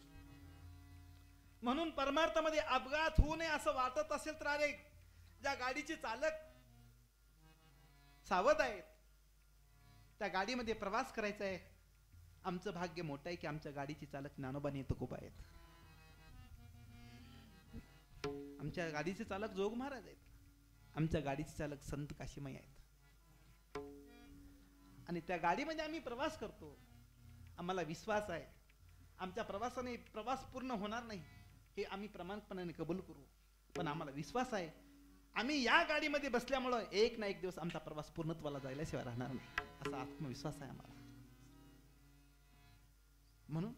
म्हणून परमार्थामध्ये अपघात होऊ नये असं वाटत असेल तर अरे ज्या गाडीचे चालक सावध आहेत त्या गाडीमध्ये प्रवास करायचा आहे. आमचं भाग्य मोठं आहे की आमच्या गाडीचे चालक ज्ञानोबा तुकोबा आहेत. आमच्या गाडीचे चालक जोग महाराज आहेत. आमच्या गाडीचे चालक संत काशीमाई आहेत. आणि त्या गाडीमध्ये आम्ही प्रवास करतो. आम्हाला विश्वास आहे आमच्या प्रवासाने प्रवास पूर्ण होणार नाही हे आम्ही प्रामाणिकपणाने कबूल करू. पण आम्हाला विश्वास आहे आम्ही या गाडीमध्ये बसल्यामुळं एक ना एक दिवस आमचा प्रवास पूर्णत्वाला जायल्याशिवाय राहणार नाही असा आत्मविश्वास आहे आम्हाला. म्हणून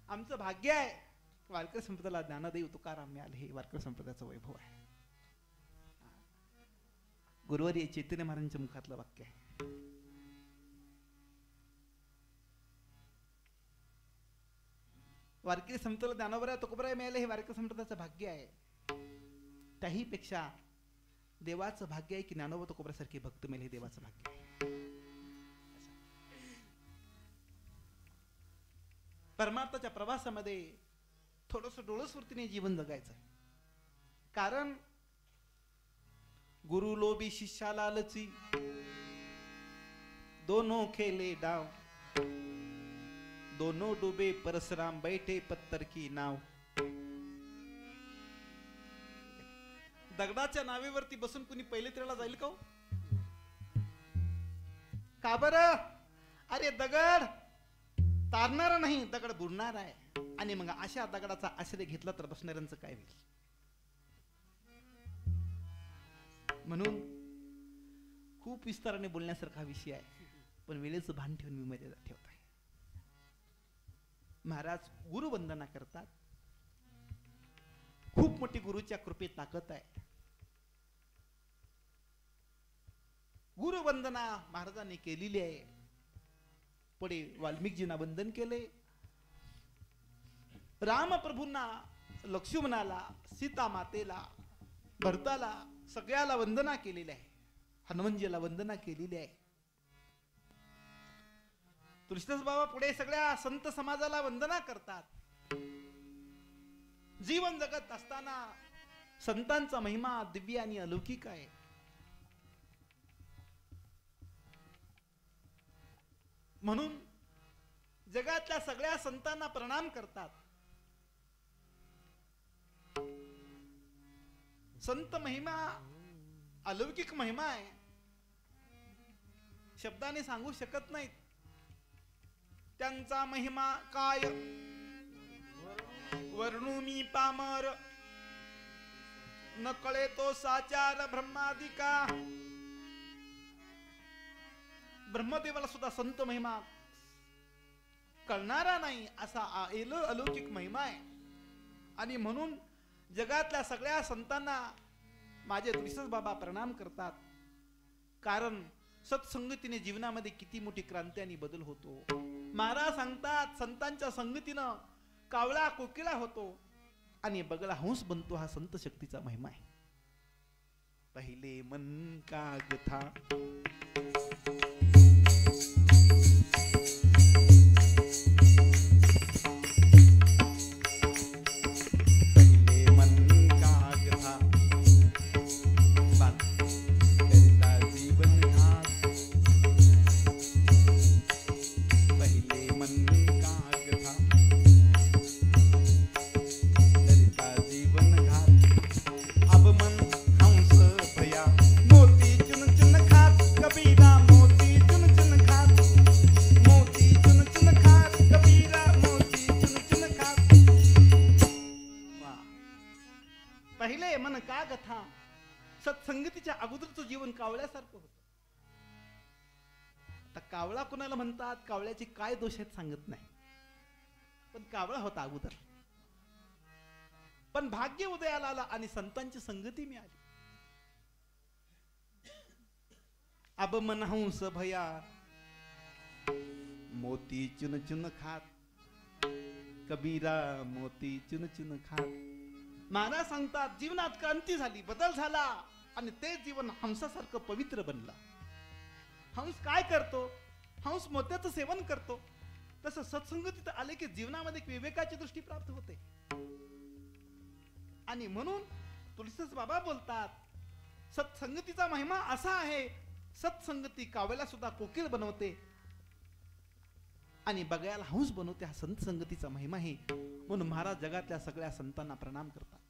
आमचं भाग्य आहे वारकरी संप्रदायाला ज्ञानदेव तुकाराम मिळाले. हे वारकरी संप्रदायाचं वैभव आहे. गुरुवारी चैतन्य महाराजांच्या मुखातलं वाक्य आहे. वारकरी संप्रदायाला ज्ञानोबा तुकोबा मिळाले हे वारकरी संप्रदायाचं भाग्य आहे. त्याही पेक्षा देवाचं भाग्य आहे की ज्ञानोबा तुकोबासारखे भक्त मिळाले हे देवाचं भाग्य आहे. परमार्थाच्या प्रवासामध्ये थोडस डोळसवृत्तीने जीवन जगायचं. कारण गुरु लोभी शिष्या लालची दोनों खेले डाव. दोनों डूबे परशुराम बैठे पत्थर की नाव. दगडाच्या नावेवरती बसून कुणी पहिले तिरला जाईल का? का बरं? अरे दगड तारणार नाही, दगड बुडणार आहे. आणि मग अशा दगडाचा आश्रय घेतला तर बसणाऱ्यांचं काय होईल? म्हणून खूप विस्ताराने बोलण्यासारखा विषय आहे पण वेळेचं भान ठेवून मी मर्यादा ठेवत आहे. महाराज गुरु वंदना करतात. खूप मोठी गुरुच्या कृपेत ताकद आहे. गुरु वंदना महाराजांनी केलेली आहे. पुढे वाल्मिकजींना वंदन केले. रामप्रभूंना, लक्ष्मणाला, सीता मातेला, भरताला सगळ्याला वंदना केलेली आहे. हनुमानजीला वंदना केलेली आहे. तुलसीदास बाबा पुढे सगळ्या संत समाजाला वंदना करतात. जीवन जगत असताना संतांचा महिमा दिव्य आणि अलौकिक आहे. म्हणून जगातल्या सगळ्या संतांना प्रणाम करतात. संत महिमा अलौकिक महिमा आहे, शब्दाने सांगू शकत नाहीत. त्यांचा महिमा काय वर्णू मी पामर, न कळे तो साचार ब्रह्मादिका. ब्रह्मदेवाला सुद्धा संत महिमा कळणारा नाही असा अलौकिक महिमा आहे. आणि म्हणून जगातल्या सगळ्या संतांना माझे तुळशीदास बाबा प्रणाम करतात. कारण सत्संगतीने जीवनामध्ये किती मोठी क्रांती आणि बदल होतो. महाराज सांगतात संतांच्या संगतीनं कावळा कोकिळा होतो आणि बगळा हंस बनतो. हा संत शक्तीचा महिमा आहे. पहिले मन काग था सत्संगतीच्या अगोदरचं जीवन कावळ्यासारखं होतं. आता कावळा कुणाला म्हणतात, कावळ्याचे काय दोष आहेत सांगत नाही, पण कावळा होता अगोदर. पण भाग्य उदयाला आला आणि संतांची संगती मिळाली. अब मन हंस भया मोती चुन चुन खात, कबीरा मोती चुन चुन खात. महाराज सांगतात जीवनात क्रांती झाली, बदल झाला आणि ते जीवन हंसासारखं पवित्र बनलं. हंस काय करतो? हंस मोत्याचं सेवन करतो. तसं सत्संगतीत आले की जीवनामध्ये एक विवेकाची दृष्टी प्राप्त होते. आणि म्हणून तुळशीदास बाबा बोलतात सत्संगतीचा महिमा असा आहे, सत्संगती कावळ्याला सुद्धा कोकिळ बनवते आणि बगळ्याला हंस बनवते. हा संत संगतीचा महिमा आहे. म्हणून महाराज जगातल्या सगळ्या संतांना प्रणाम करतात.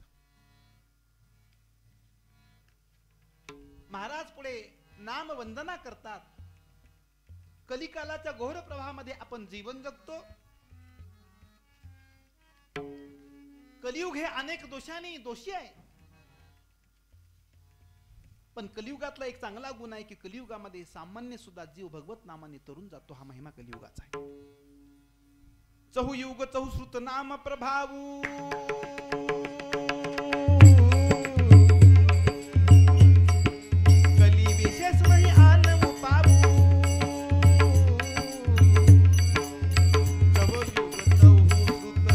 महाराज पुढे नाम वंदना करतात. कलिकालाच्या घोर प्रवाहामध्ये आपण जीवन जगतो. कलियुग हे अनेक दोषांनी दोषी आहे. पण कलियुगातला एक चांगला गुण आहे की कलियुगामध्ये सामान्य सुद्धा जीव भगवत नामाने तरुण जातो. हा महिमा कलियुगाचा आहे. चहुयुग चहुश्रुत नाम प्रभावू, कली विशेष नाही आनव पावू. चहुयुग चहुश्रुत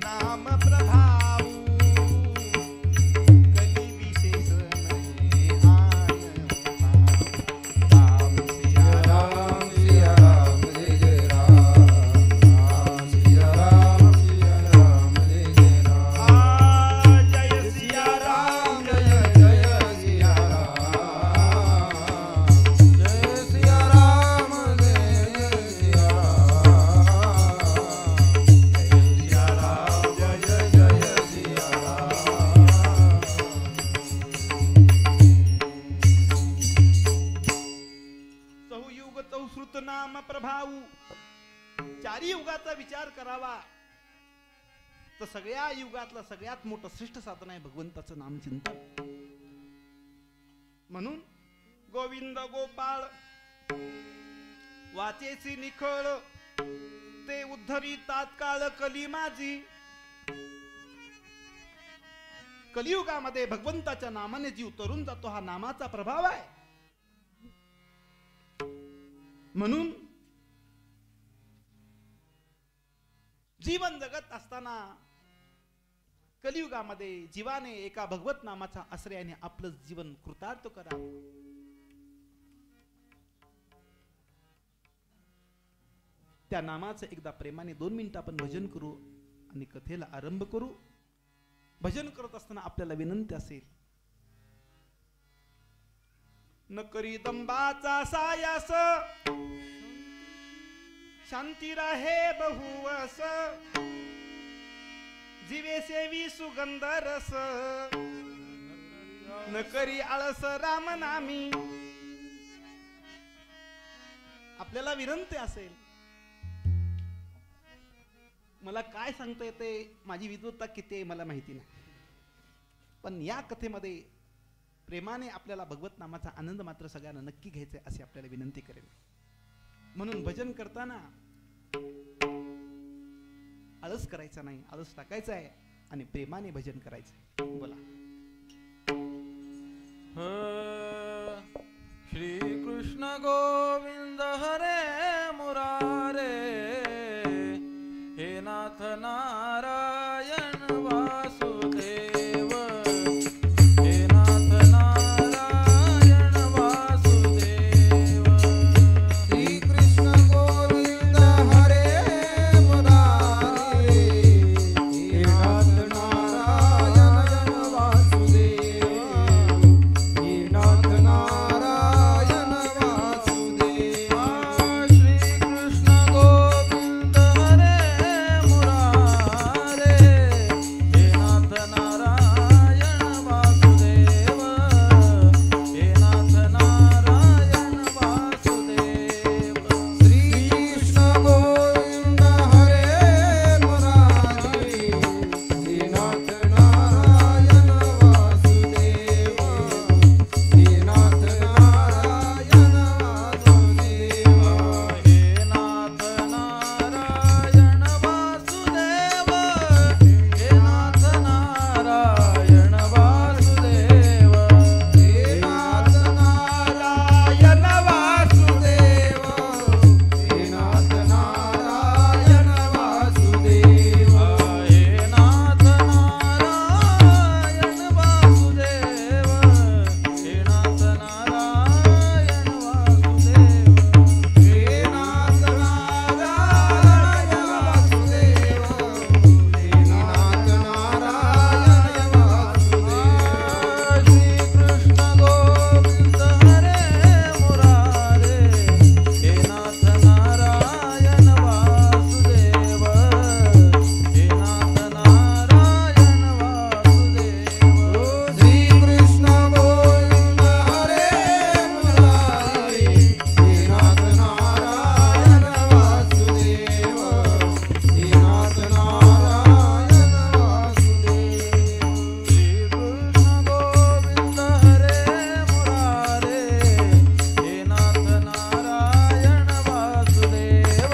नाम प्रभावू, कली विशेष नाही आनव पावू. राम सिया राम सिया राम जय जय राम, सिया राम जय जय राम, जय सिया राम जय जय सिया राम, जय सिया राम जय जय सिया राम, जय सिया राम जय जय सिया राम. चहुयुग चहुश्रुत नाम प्रभावू. चारी युगाचा विचार करावा तर सगळ्या युगातलं सगळ्यात मोठं श्रेष्ठ साधन आहे भगवंताचं नामचिंतन. म्हणून गोविंद गोपाळ वाचेसी निखळ, ते उद्धरी तात्काळ कली माझी. कलियुगामध्ये भगवंताच्या नामाने जीव तरुण जातो. हा नामाचा प्रभाव आहे. म्हणून जीवन जगत असताना कलियुगामध्ये जीवाने एका भगवत नामाच्या आश्रयाने आपलं जीवन कृतार्थ करावं. त्या नामाचं एकदा प्रेमाने 2 मिनिटं आपण भजन करू आणि कथेला आरंभ करू. भजन करत असताना आपल्याला विनंती असेल, न करी दंबाचा सायास शांती राहे बहुवस जीवे सेवी सुगंध रस न करी आळस राम नामी. आपल्याला विनंती असेल, मला काय सांगता येते, माझी विद्वत्ता किती आहे मला माहिती नाही, पण या कथेमध्ये प्रेमाने आपल्याला भगवत नामाचा आनंद मात्र सगळ्यांना नक्की घ्यायचा आहे अशी आपल्याला विनंती करेल. म्हणून भजन करताना आळस करायचा नाही, आळस टाकायचा आहे आणि प्रेमाने भजन करायचं. बोला. श्री कृष्ण गोविंद हरे मुरारे हे नाथ नारायण वासुदेव हे नाथ नारायण वासुदेव. श्री कृष्ण गोविंद हरे मुरारे हे नाथ नारायण वासुदेव हे नाथ नारायण वासुदेव. श्री कृष्ण गोविंद हरे मुरारे हे नाथ नारायण वासुदेव हे नाथ नारायण वासुदेव. श्री कृष्ण गोविंद हरे मुरारे हे नाथ नारायण वासुदेव हे नाथ नारायण वासुदेव हे नाथ नारायण वासुदेव हे नाथ नारायण वासुदेव हे नाथ नारायण वासुदेव हे नाथ नारायण वासुदेव हे नाथ नारायण वासुदेव हे नाथ नारायण वासुदेव हे नाथ नारायण वासुदेव हे नाथ नारायण वासुदेव. श्री कृष्ण गोविंद हरे मुरारे हे नाथ नारायण वासुदेव हे नाथ नारायण वासुदेव. श्री कृष्ण गोविंद हरे मुरारे हे नाथ नारायण वासुदेव हे नाथ नारायण वासुदेव. श्री कृष्ण गोविंद हरे मुरारे हे नाथ नारायण वासुदेव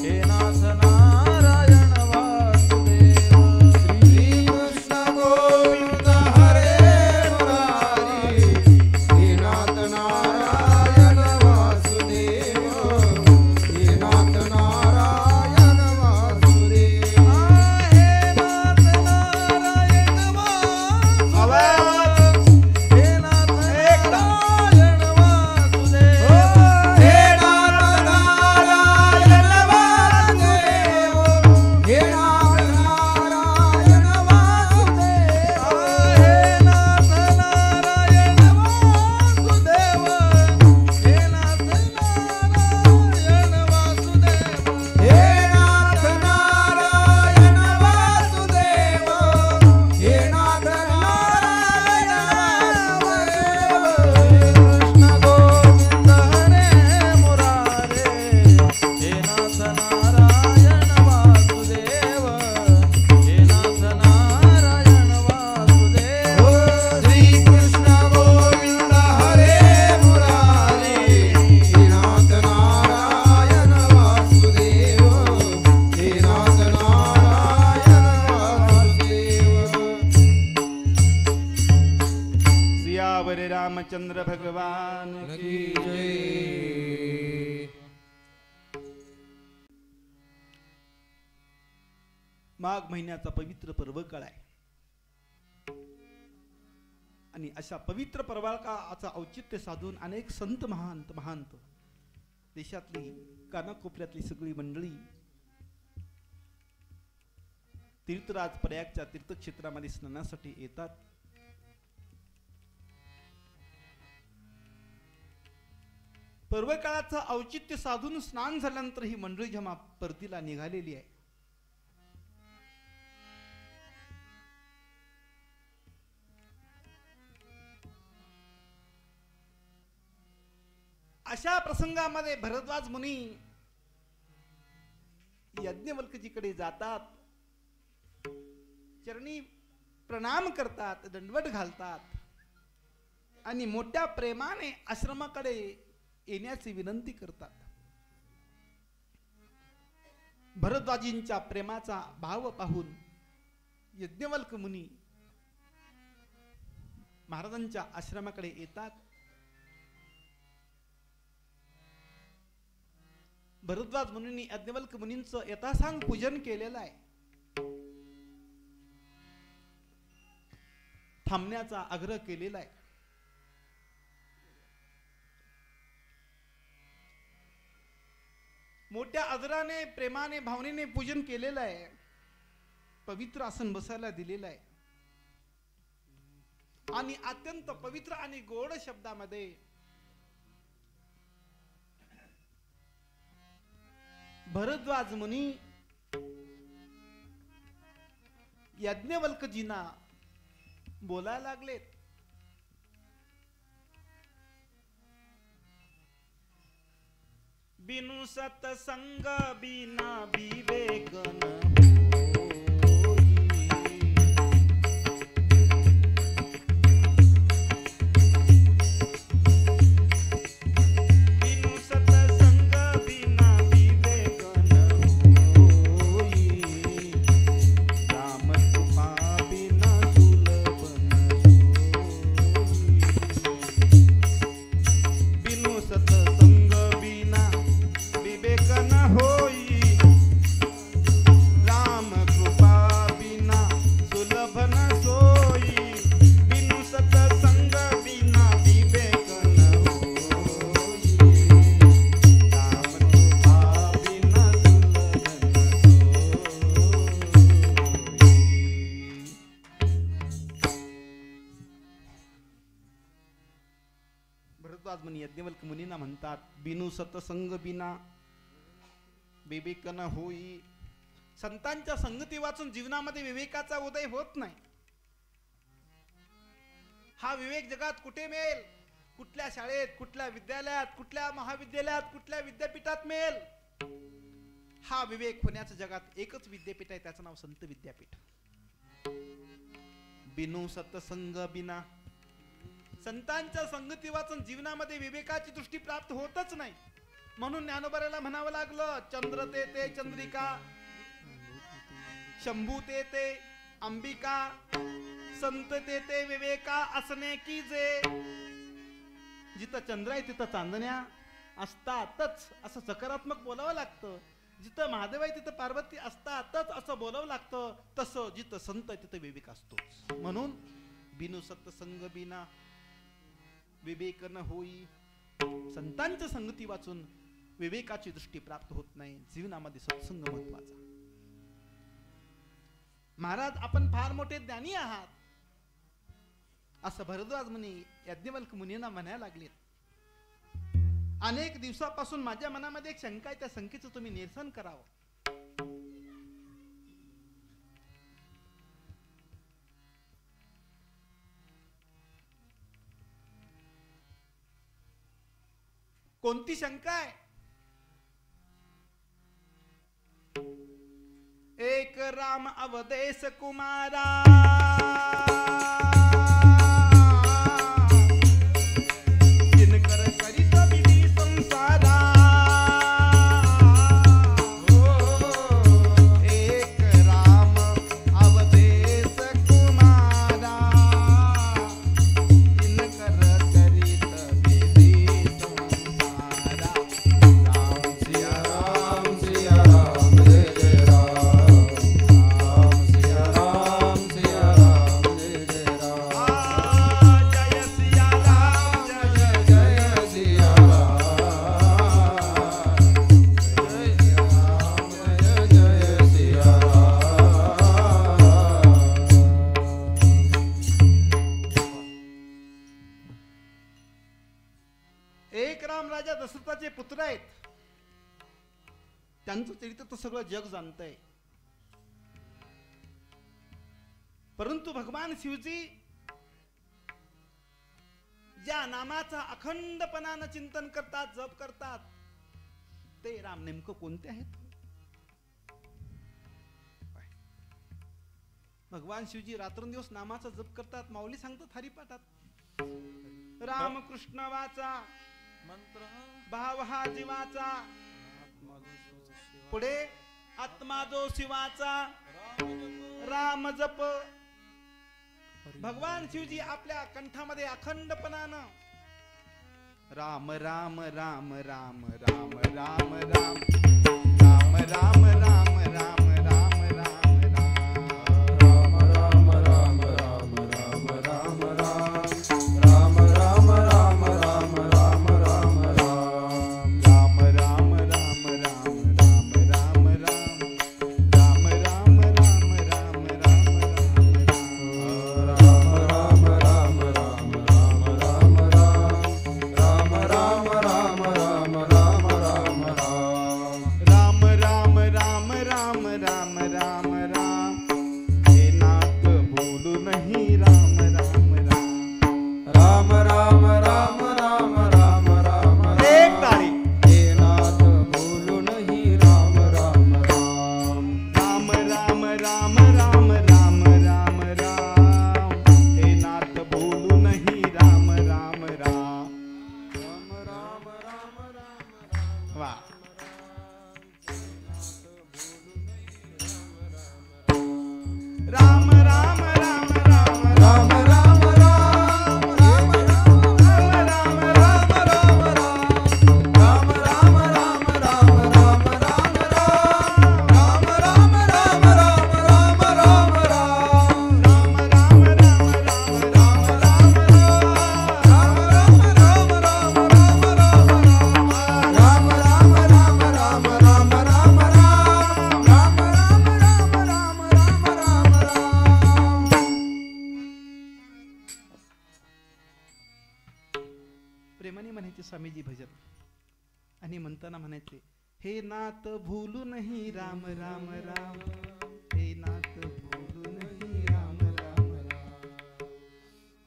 हे नाथ नारायण वासुदेव. श्री कृष्ण गोविंद हरे मुरारे हे नाथ नारायण वासुदेव हे नाथ नारायण वासुदेव हे नाथ नारायण वासुदेव हे नाथ नारायण वासुदेव हे नाथ नारायण वासुदेव हे नाथ नारायण वासुदेव हे नाथ नारायण वासुदेव हे नाथ नारायण वासुदेव हे नाथ नारायण वासुदेव हे नाथ सियावर रामचंद्र भगवान की जय. माघ महिन्याचा पवित्र पर्व काळ आहे आणि अशा पवित्र पर्वकाळाचा औचित्य साधून अनेक संत महांत देशातली कानाकोपऱ्यातली सगळी मंडळी तीर्थराज प्रयागच्या तीर्थक्षेत्रामध्ये स्नानासाठी येतात. पर्व काळाचं औचित्य साधून स्नान झाल्यानंतर ही मंडळी जेव्हा परतीला निघालेली आहे, अशा प्रसंगामध्ये भरद्वाज मुनी यज्ञवल्क्यजीकडे जातात, चरणी प्रणाम करतात, दंडवत घालतात आणि मोठ्या प्रेमाने आश्रमाकडे येण्याची विनंती करतात. भरद्वाजींच्या प्रेमाचा भाव पाहून यज्ञवल्क्य मुनी महाराजांच्या आश्रमाकडे येतात. भरद्वाज मुनींनी यज्ञवल्क्य मुनींचं यथासांग पूजन केलेलं आहे. थांबण्याचा आग्रह केलेला आहे. मोठ्या आदराने, प्रेमाने, भावनेने पूजन केलेलं आहे. पवित्र आसन बसायला दिलेलं आहे आणि अत्यंत पवित्र आणि गोड शब्दामध्ये भरद्वाज मुनी यज्ञवल्क्यजींना बोलायला लागलेत. बिनु सत्संग बिना विवेक न यज्ञवल्क्य मुनींना म्हणतात, बिनु सत्संग बिना विवेक न होई. संतांच्या संगती वाचून जीवनामध्ये विवेकाचा उदय होत नाही. हा विवेक जगात कुठे मिळेल? कुठल्या शाळेत, कुठल्या विद्यालयात, कुठल्या महाविद्यालयात, कुठल्या विद्यापीठात मिळेल? हा विवेक होण्याचं जगात एकच विद्यापीठ आहे, त्याचं नाव संत विद्यापीठ. बिनु सत्संग बिना, संतांच्या संगती वाचून जीवनामध्ये विवेकाची दृष्टी प्राप्त होतच नाही. म्हणून ज्ञानोबाला म्हणावं लागलं, चंद्र ते ते चंद्रिका, शंभू ते ते अंबिका, संत ते ते विवेका असणे की जे. जिथं चंद्र आहे तिथं चांदण्या असतातच असं सकारात्मक बोलावं लागतं. जिथं महादेव आहे तिथं पार्वती असतातच असं बोलावं लागतं. तसं जिथं संत आहे तिथं विवेक असतोच. म्हणून बिनु सत्संग बिना विवेक न होई. संतांच्या संगती वाचून विवेकाची दृष्टी प्राप्त होत नाही. जीवनामध्ये सत्संग महत्वाचा. महाराज आपण फार मोठे ज्ञानी आहात असं भरद्वाज मुनी यज्ञवल्क्य मुनींना म्हणायला लागले. अनेक दिवसापासून माझ्या मनामध्ये एक शंका आहे, त्या शंकेचं तुम्ही निरसन करावं. कोणती शंका आहे? एक राम अवधेश कुमारा, जिनकर करीत विधी संसारा. एक राम अवधेश कुमारा, जिनकर करीत विधी संसारा. राम सिया राम सिया राम, जय जय राम. राम सिया राम सिया राम. एक राम राजा दशरथाचे पुत्र आहेत, त्यांचं चरित्र तर सगळं जग जाणतंय. परंतु भगवान शिवजी ज्या नामाचा अखंडपणानं चिंतन करतात, जप करतात, ते राम नेमकं कोणते आहेत? भगवान शिवजी रात्रंदिवस नामाचा जप करतात. माऊली सांगतात हरिपाठात, रामकृष्ण वाचा मंत्र भाव हा जीवाचा, पुढे आत्मा जो शिवाचा, राम जप. भगवान शिवजी आपल्या कंठामध्ये अखंडपणानं राम राम राम राम राम राम राम राम राम राम राम प्रेमाने म्हणायचे स्वामीजी भजन. आणि म्हणताना म्हणायचे, हे नाथ भूलू नहीं राम राम राम, हे नाथ भूलू नहीं राम राम राम.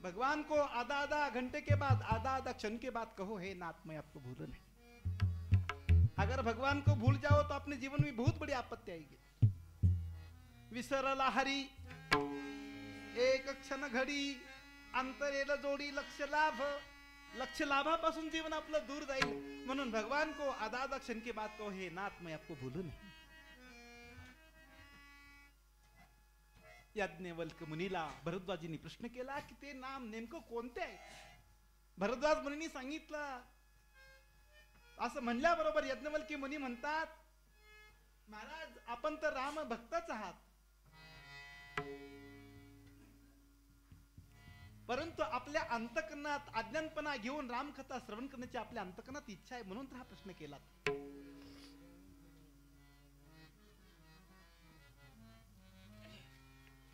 भगवान को आधा आधा घंटे के बाद, आधा आधा क्षण के बाद कहो, हे नाथ मैं आपको भूलू नहीं. अगर भगवान को भूल जाओ तो अपने जीवन में बहुत बड़ी आपत्ति आएगी. विसरला हरी एक क्षण घडी, अंतरेल जोडी लक्ष लाभ. लक्ष्य लाभापासून जीवन आपलं दूर जाईल. म्हणून भगवान को आधा आधा क्षण के बाद कहो, हे नाथ मैं आपको भूलू नहीं. याज्ञवल्क मुनीला भरद्वाजींनी प्रश्न केला की ते नाम नेमकं कोणते आहे? भरद्वाज मुनींनी सांगितलं. असं म्हणल्याबरोबर यज्ञवल्की मुनी म्हणतात, महाराज आपण तर राम भक्तच आहात, परंतु आपल्या अंतकरणात अज्ञानपणा घेऊन रामकथा श्रवण करण्याची आपल्या अंतकरणात इच्छा आहे, म्हणून तर हा प्रश्न केला.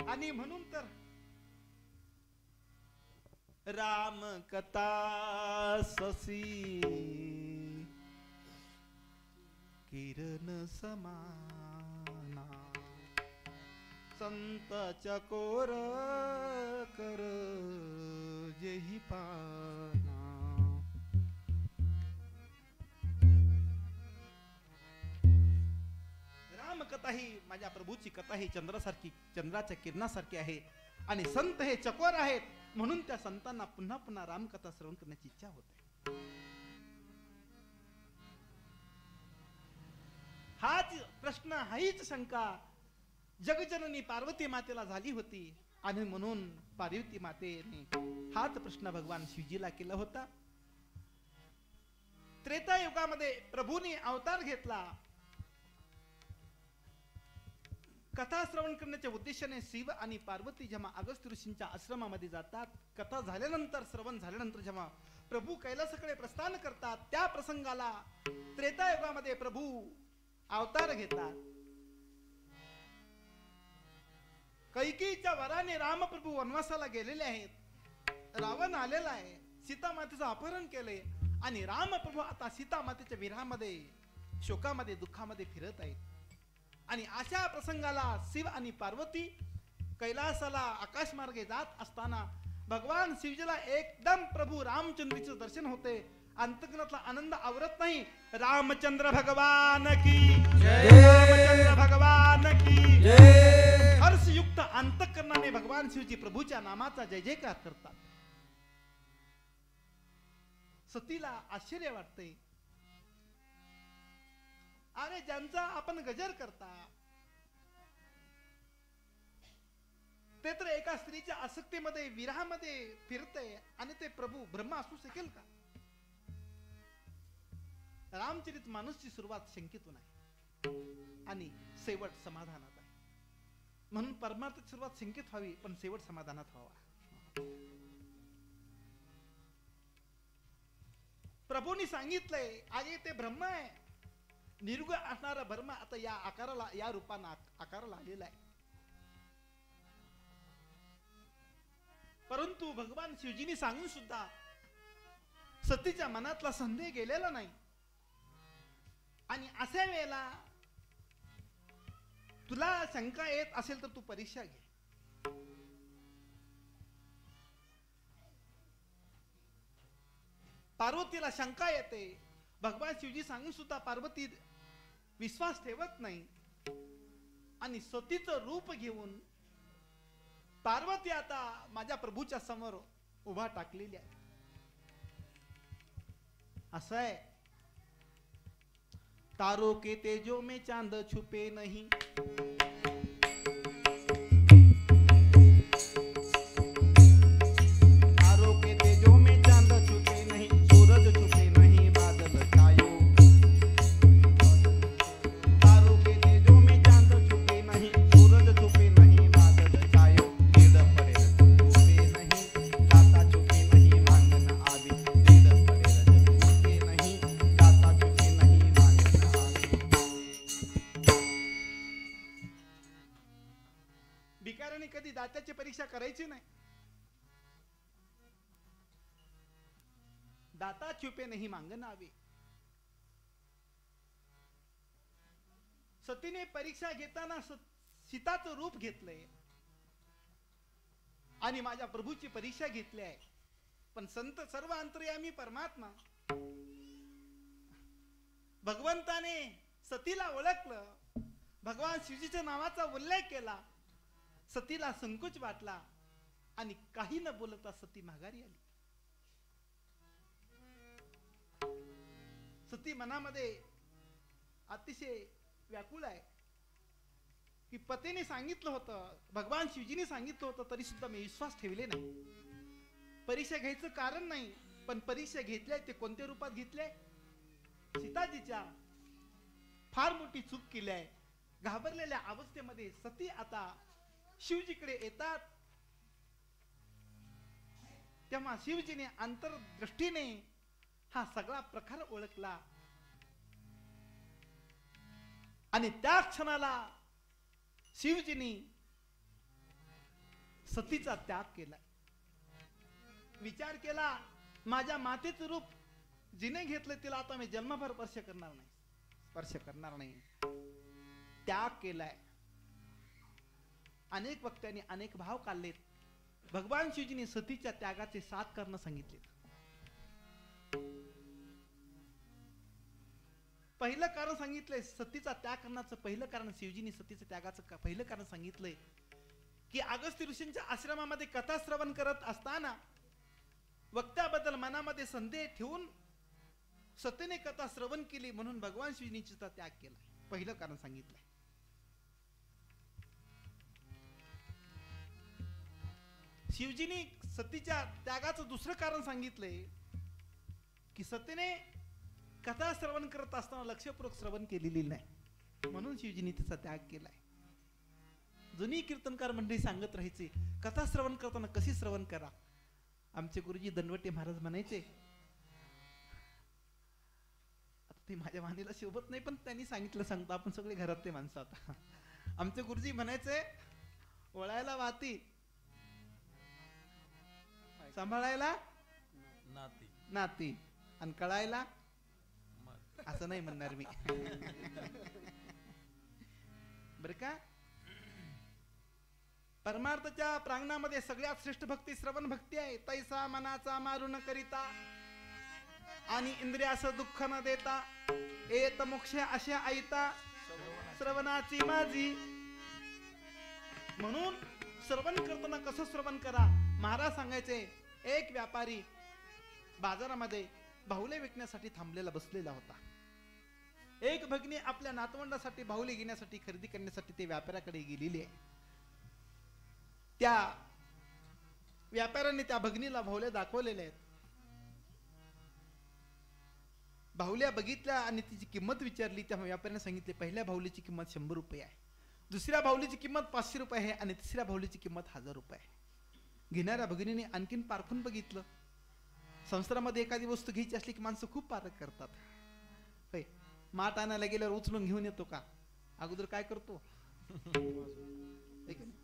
आणि म्हणून तर राम कथा ससी किरण समाना, संत चकोर कर जेही पाना. रामकथा ही माझ्या प्रभूची कथा ही चंद्रासारखी, चंद्राच्या किरणासारखी आहे. आणि संत हे चकोर आहेत, म्हणून त्या संतांना पुन्हा पुन्हा रामकथा श्रवण करण्याची इच्छा होते. हाच प्रश्न, हाच शंका जगजननी पार्वती मातेला झाली होती. आणि म्हणून पार्वती मातेने हाच प्रश्न भगवान शिवजीला केला होता. त्रेता युगामध्ये प्रभूने अवतार घेतला. कथा श्रवण करण्याच्या उद्देशाने शिव आणि पार्वती जेव्हा अगस्त्य ऋषींच्या आश्रमामध्ये जातात, कथा झाल्यानंतर, श्रवण झाल्यानंतर जेव्हा प्रभू कैलासाकडे प्रस्थान करतात, त्या प्रसंगाला त्रेता युगामध्ये प्रभू अवतार घेतात. कैकेयीच्या वराने रामप्रभू वनवासाला गेलेले आहेत. रावण आलेला आहे, सीता मातेचं अपहरण केले आणि रामप्रभू आता सीता मातेच्या विरहामध्ये, शोकामध्ये, दुःखामध्ये फिरत आहेत. आणि अशा प्रसंगाला शिव आणि पार्वती कैलासाला आकाशमार्गे जात असताना भगवान शिवजीला एकदम प्रभू रामचंद्राचे दर्शन होते. अंतकरणातला आनंद आवरत नाही. रामचंद्र भगवान की जय. रामचंद्र भगवान की जय. हर्षयुक्त अंतकरणाने भगवान शिवजी प्रभूच्या नामाचा जय जयकार करतात. सतीला आश्चर्य वाटते. अरे ज्यांचा आपण गजर करता ते तर एका स्त्रीच्या आसक्तीमध्ये, विरहामध्ये फिरते आणि ते प्रभू ब्रह्मा असू शकेल का? रामचरित मानसची सुरुवात शंकेतून आहे आणि शेवट समाधानात आहे. म्हणून परमार्थाची सुरुवात शंकेत व्हावी पण शेवट समाधानात व्हावा. प्रभूंनी सांगितलंय आगे ते ब्रह्म आहे, निर्गुण असणारा ब्रह्म आता या आकाराला, या रूपानं आकाराला आलेला आहे. परंतु भगवान शिवजींनी सांगून सुद्धा सतीच्या मनातला संदेह गेलेला नाही. आणि अशा वेळेला तुला शंका येत असेल तर तू परीक्षा घे. पार्वतीला शंका येते. भगवान शिवजी सांगून सुद्धा पार्वती विश्वास ठेवत नाही आणि सतीचं रूप घेऊन पार्वती आता माझ्या प्रभूच्या समोर उभा टाकलेली आहे. असं आहे, तारों के तेजों में चांद छुपे नहीं, तारों के तेजों में चांद छुपे नहीं, सूरज छुपे नहीं, बादल छायो, तारों के तेजों में चांद छुपे नहीं, सूरज छुपे नहीं, बादल छायो, नीड पड़े छुपे नहीं, दाता छुपे नहीं, मांगन आवे, नीड पड़े छुपे नहीं, दाता छुपे नहीं, मांगन आवे. भिकाऱ्याने कधी दात्याची परीक्षा करायची नाही. दाता छुपे नहीं मांगन आवे. सतीने परीक्षा घेताना सीताचं रूप घेतलंय आणि माझ्या प्रभूची परीक्षा घेतली आहे. पण संत सर्व अंतर्यामी परमात्मा भगवंताने सतीला ओळखलं, भगवान शिवजीच्या नावाचा उल्लेख केला. सतीला संकोच वाटला आणि काही न बोलता सती माघारी आली. सती मनामध्ये अतिशय व्याकुळ आहे की पतीने सांगितलं होतं, भगवान शिवजीने सांगितलं होतं, तरी सुद्धा मी विश्वास ठेवले नाही. परीक्षा घ्यायचं कारण नाही, पण परीक्षा घेतल्या ते कोणत्या रूपात घेतले? सीताजीच्या. फार मोठी चूक केली आहे. घाबरलेल्या अवस्थेमध्ये सती आता शिवजीकडे येतात. तेव्हा शिवजीने अंतर्दृष्टीने हा सगळा प्रकार ओळखला आणि त्या क्षणाला शिवजीने सतीचा त्याग केला. विचार केला, माझ्या मातेचं रूप जिने घेतलं तिला आता मी जन्मभर स्पर्श करणार नाही. त्याग केलाय. अनेक वक्त्यांनी अनेक भाव काढलेत. भगवान शिवजीने सतीच्या त्यागाचे 7 कारण सांगितले. पहिलं कारण सांगितलंय सतीचा त्याग करण्याचं. पहिलं कारण शिवजीने सतीच्या त्यागाचं पहिलं कारण सांगितलंय की अगस्त्य ऋषींच्या आश्रमामध्ये कथा श्रवण करत असताना वक्त्याबद्दल मनामध्ये संदेह ठेवून सतीने कथा श्रवण केली, म्हणून भगवान शिवजीने तिचा त्याग केला. पहिलं कारण सांगितलंय. शिवजीने सतीच्या त्यागाचं दुसरं कारण सांगितलंय की सतीने कथा श्रवण करत असताना लक्षपूर्वक श्रवण केलेली नाही, म्हणून शिवजीने तिचा त्याग केलाय. जुनी कीर्तनकार मंडळी सांगत राहायचे, कथा श्रवण करताना कशी श्रवण करा. आमचे गुरुजी दनवटे महाराज म्हणायचे, आता ते माझ्या वाणीला शोभत नाही पण त्यांनी सांगितलं सांगतो, आपण सगळे घरातले माणसं. आता आमचे गुरुजी म्हणायचे, ओळायला वाती, सांभाळायला नाती आणि कळायला असं नाही म्हणणार मी. बर का, परमार्थाच्या प्रांगणामध्ये सगळ्यात श्रेष्ठ भक्ती श्रवण भक्ती आहे. तैसा मनाचा मारू न करिता आणि इंद्रियास दुःख न देता येत मोक्ष अशा ऐता श्रवणाची माझी. म्हणून श्रवण करताना कसं श्रवण करा. महाराज सांगायचे, एक व्यापारी बाजारामध्ये बाहुले विकण्यासाठी थांबलेला बसलेला होता. एक भगिनी आपल्या नातवंडासाठी बाहुले घेण्यासाठी खरेदी करण्यासाठी ते व्यापाऱ्याकडे गेलेली आहे. त्या व्यापाऱ्याने त्या भगिनीला बाहुल्या दाखवलेल्या आहेत. बाहुल्या बघितल्या आणि तिची किंमत विचारली. त्या व्यापाऱ्याने सांगितले, पहिल्या बाहुलीची किंमत 100 रुपये आहे, दुसऱ्या बाहुलीची किंमत 500 रुपये आहे आणि तिसऱ्या बाहुलीची किंमत 1000 रुपये आहे. घेणाऱ्या भगिनीने आणखीन पारखून बघितलं. संसारामध्ये एखादी वस्तू घ्यायची असली की माणसं खूप पारख करतात. होय, माठ आणायला गेल्यावर उचलून घेऊन येतो का, अगोदर काय करतो,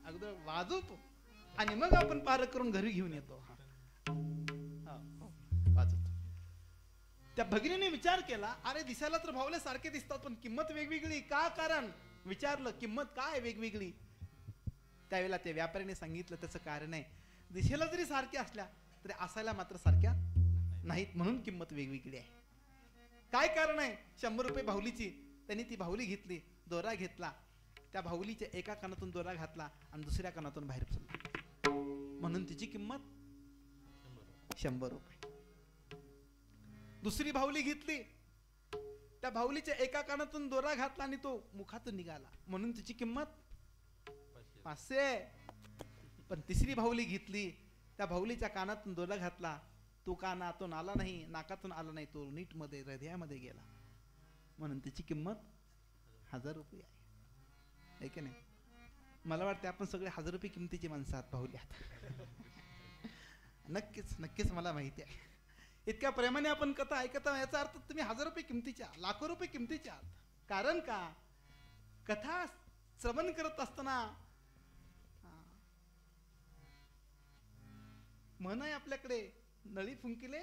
अगोदर वाजवतो आणि मग आपण पारख करून घरी घेऊन येतो. वाजवतो. त्या भगिनीने विचार केला, अरे दिसायला तर भावले सारखे दिसतात पण किंमत वेगवेगळी का, कारण विचारलं किंमत काय वेगवेगळी. त्यावेळेला त्या व्यापाऱ्याने सांगितलं त्याचं कारण आहे, दिशेला जरी सारख्या असल्या तरी असायला मात्र सारख्या नाहीत, म्हणून किंमत वेगवेगळी आहे. काय कारण आहे, 100 रुपये बाहुलीची. त्यांनी ती बाहुली घेतली, दोरा घेतला, त्या बाहुलीच्या एका कानातून दोरा घातला आणि दुसऱ्या कानातून बाहेर पडला, म्हणून तिची किंमत 100 रुपये. दुसरी बाहुली घेतली, त्या बाहुलीच्या एका कानातून दोरा घातला आणि तो मुखातून निघाला, म्हणून तिची किंमत 500. पण तिसरी बाहुली घेतली, त्या बाहुलीच्या कानातून दोरा घातला, तो कानातून आला नाही, नाकातून आला नाही, तो नीट मध्ये हृदयामध्ये गेला, म्हणून तिची किंमत 1000 रुपये आहे की नाही. मला वाटतं आपण सगळे 1000 रुपये किमतीची माणसं आहात बाहुल्यात. नक्कीच नक्कीच मला माहिती आहे. इतक्या प्रेमाने आपण कथा ऐकता, याचा अर्थ तुम्ही 1000 रुपये किमतीच्या, लाखो रुपये किमतीच्या आहात. कारण का, कथा श्रवण करत असताना म्हण आहे आपल्याकडे, नळी फुंकिले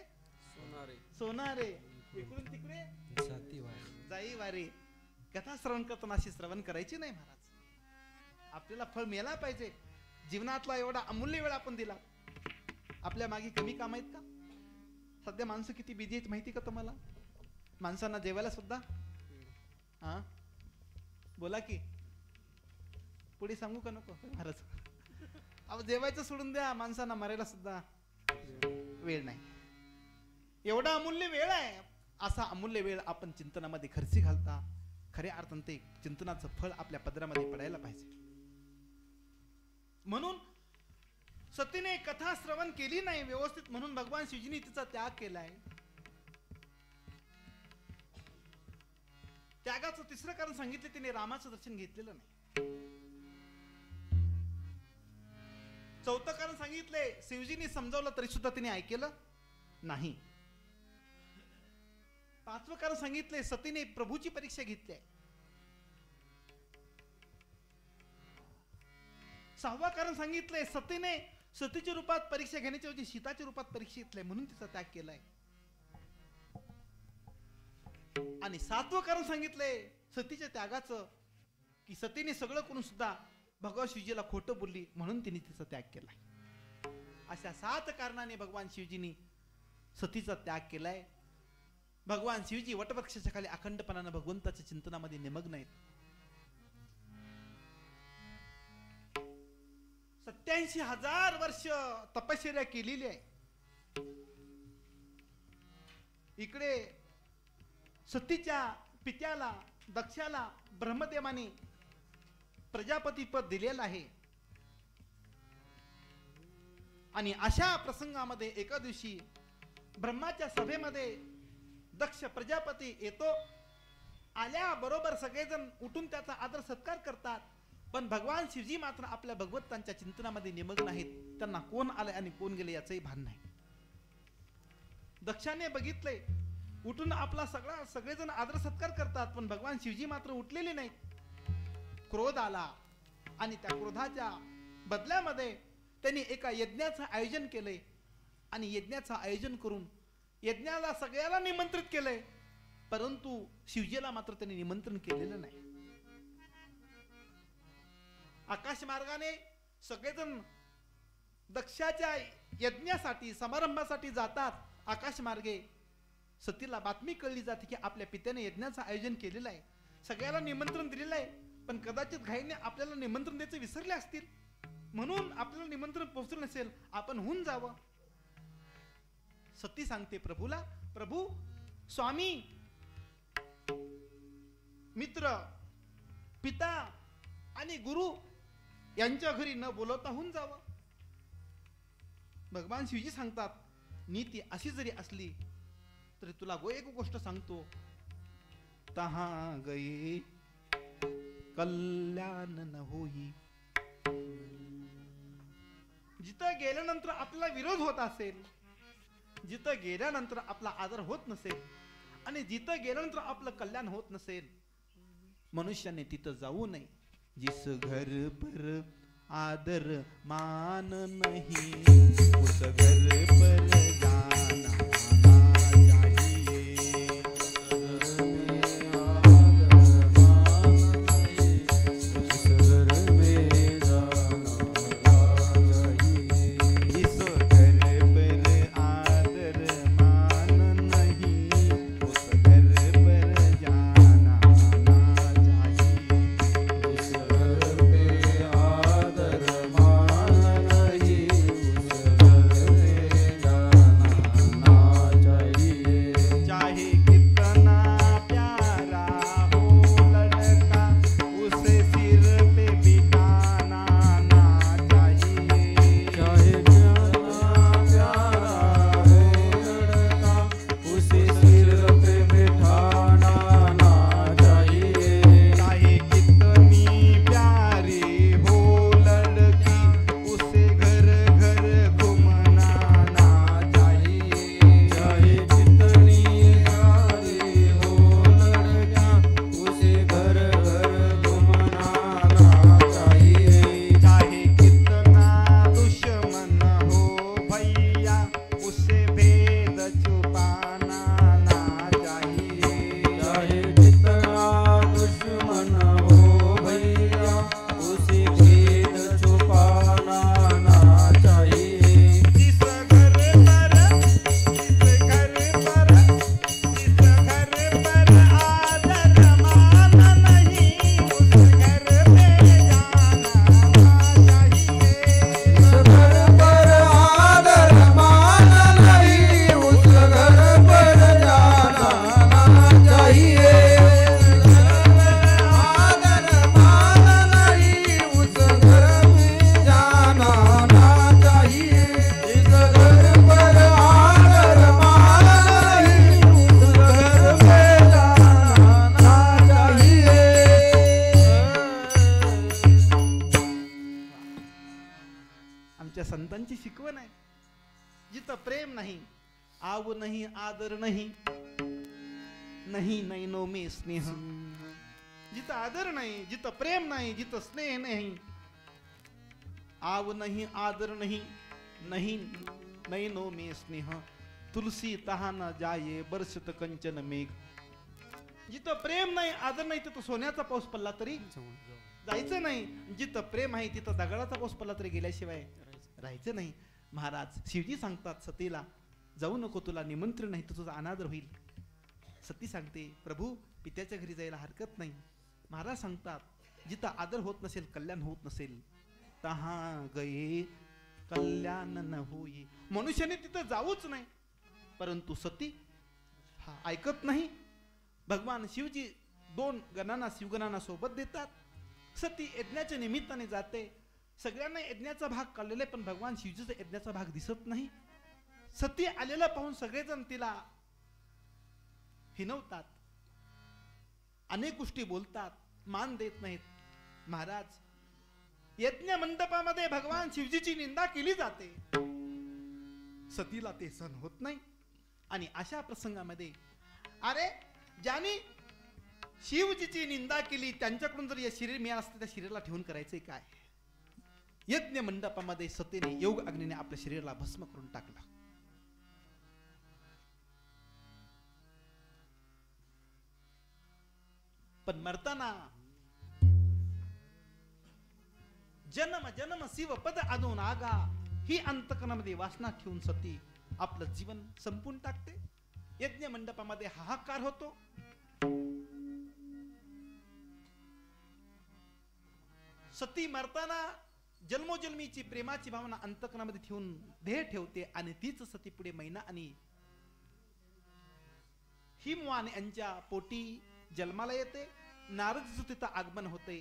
सोनारे इकडून तिकडे जाई वारे. कथा श्रवण करताना अशी श्रवण करायची नाही महाराज. आपल्याला फळ मिळाला पाहिजे. जीवनातला एवढा अमूल्य वेळ आपण दिला, आपल्या मागे कमी काम आहेत का. सध्या माणसं किती बिझी आहेत माहिती का तुम्हाला. माणसांना जेवायला सुद्धा हा बोला की, पुढे सांगू का नको महाराज. अहो जेवायचं सोडून द्या, माणसांना मरायला सुद्धा वेळ नाही. एवढा अमूल्य वेळ आहे. असा अमूल्य वेळ आपण चिंतनामध्ये खर्ची घालता, खऱ्या अर्थाने ते चिंतनाचं फळ आपल्या पदरामध्ये पडायला पाहिजे. म्हणून सतीने कथा श्रवण केली नाही व्यवस्थित, म्हणून भगवान शिवजीने तिचा त्याग केलाय. त्यागाचं तिसरं कारण सांगितलं, तिने रामाचं दर्शन घेतलेलं नाही. चौथं कारण सांगितले, शिवजीने समजावलं तरी सुद्धा तिने ऐकलं नाही. पाचवं कारण सांगितले, सतीने प्रभूची परीक्षा घेतली आहे. सहावं कारण सांगितले, सतीने सतीच्या रूपात परीक्षा घेण्याच्या ऐवजी सीताच्या रूपात परीक्षा घेतलाय, म्हणून तिचा त्याग केलाय. आणि सातवं कारण सांगितले सतीच्या त्यागाचं, की सतीने सगळं करून सुद्धा भगवान शिवजीला खोटं बोलली, म्हणून तिने तिचा त्याग केलाय. अशा 7 कारणाने भगवान शिवजीने सतीचा त्याग केलाय. भगवान शिवजी वटवृक्षाच्या खाली अखंडपणाने भगवंताच्या चिंतनामध्ये निमग्न आहेत. 87,000 वर्ष तपश्चर्या केलेली आहे. इकडे सतीच्या पित्याला दक्षाला ब्रह्मदेवाने प्रजापती पद दिलेलं आहे. आणि अशा प्रसंगामध्ये एका दिवशी ब्रह्माच्या सभेमध्ये दक्ष प्रजापती येतो. आल्याबरोबर सगळेजण उठून त्याचा आदर सत्कार करतात. पण भगवान शिवजी मात्र आपल्या भगवंतांच्या चिंतनामध्ये निमग्न आहेत. त्यांना कोण आले आणि कोण गेले याचंही भान नाही. दक्षाने बघितले, उठून आपला सगळेजण आदर सत्कार करतात, पण भगवान शिवजी मात्र उठलेले नाहीत. क्रोध आला आणि त्या क्रोधाच्या बदल्यामध्ये त्यांनी एका यज्ञाचं आयोजन केले आणि यज्ञाचं आयोजन करून यज्ञाला सगळ्याला निमंत्रित केलंय, परंतु शिवजीला मात्र त्यांनी निमंत्रण केलेलं नाही. आकाश मार्गाने सगळेजण दक्षाच्या यज्ञासाठी समारंभासाठी जातात. आकाश मार्गे सतीला बातमी कळली जाते की आपल्या पित्याने यज्ञाचं आयोजन केलेलं आहे, सगळ्याला निमंत्रण दिलेलं आहे, पण कदाचित घाईने आपल्याला निमंत्रण द्यायचे विसरले असतील, म्हणून आपल्याला निमंत्रण पोहोचलं नसेल, आपण होऊन जावं. सती सांगते प्रभूला, प्रभू स्वामी मित्र पिता आणि गुरु यांच्या घरी न बोलवता होऊन जावं. भगवान शिवजी सांगतात, नीती अशी जरी असली तरी तुला एक गोष्ट सांगतो, तहा गये कल्याण न होई. जिथं गेल्यानंतर आपला विरोध होत असेल, जिथं गेल्यानंतर आपला आदर होत नसेल आणि जिथं गेल्यानंतर आपलं कल्याण होत नसेल, मनुष्याने तिथं जाऊ नये. जिस घर पर आदर मान नहीं, उस घर पर जाना ना चाहिए. संतांची शिकवण आहे. जिथं प्रेम नाही, आव नाही, आदर नाही, नाही नैनो में स्नेह. जिथं आदर नाही, जिथं प्रेम नाही, जिथं स्नेह नाही, आव नाही, आदर नाही, नहीं नैनो में स्नेह, तुलसी तहा न जाये बरसत कंचन मेघ. जिथं प्रेम नाही, आदर नाही, तिथं सोन्याचा पाऊस पडला तरी जायचं नाही. जिथं प्रेम आहे तिथं दगडाचा पाऊस पडला तरी गेल्याशिवाय राहायचं नाही. महाराज शिवजी सांगतात सतीला, जाऊ नको, तुला निमंत्रण नाही तर तुझा अनादर होईल. सती सांगते, प्रभू पित्याच्या घरी जायला हरकत नाही. महाराज सांगतात, जिथं आदर होत नसेल, कल्याण होत नसेल, तहा गये कल्याण न होई. मनुष्याने तिथं जाऊच नाही. परंतु सती हा ऐकत नाही. भगवान शिवजी दोन गणांना, शिवगणांना सोबत देतात. सती यज्ञाच्या निमित्ताने जाते. सगळ्यांना यज्ञाचा भाग कळलेला आहे, पण भगवान शिवजीचा यज्ञाचा भाग दिसत नाही. सती आलेला पाहून सगळेजण तिला हिनवतात, अनेक गोष्टी बोलतात, मान देत नाहीत. महाराज, यज्ञ मंडपामध्ये भगवान शिवजीची निंदा केली जाते. सतीला ते सहन होत नाही. आणि अशा प्रसंगामध्ये, अरे ज्यांनी शिवजीची निंदा केली त्यांच्याकडून जर या शरीर मिळालं असतं, त्या शरीराला ठेवून करायचंय काय? यज्ञ मंडपामध्ये सतीने योग अग्नीने आपल्या शरीराला भस्म करून टाकला. पण मरताना जन्म जन्म शिव पद आणून आगा ही अंतकरणामध्ये वासना ठेवून सती आपलं जीवन संपून टाकते. यज्ञ मंडपामध्ये हाहाकार होतो. सती मरताना जन्मोजन्मीची प्रेमाची भावना अंतकरणामध्ये ठेवून देह ठेवते आणि तीच सती पुढे मैना आणि हिमवान यांच्या पोटी जन्माला येते. नारदचं तिथं आगमन होते.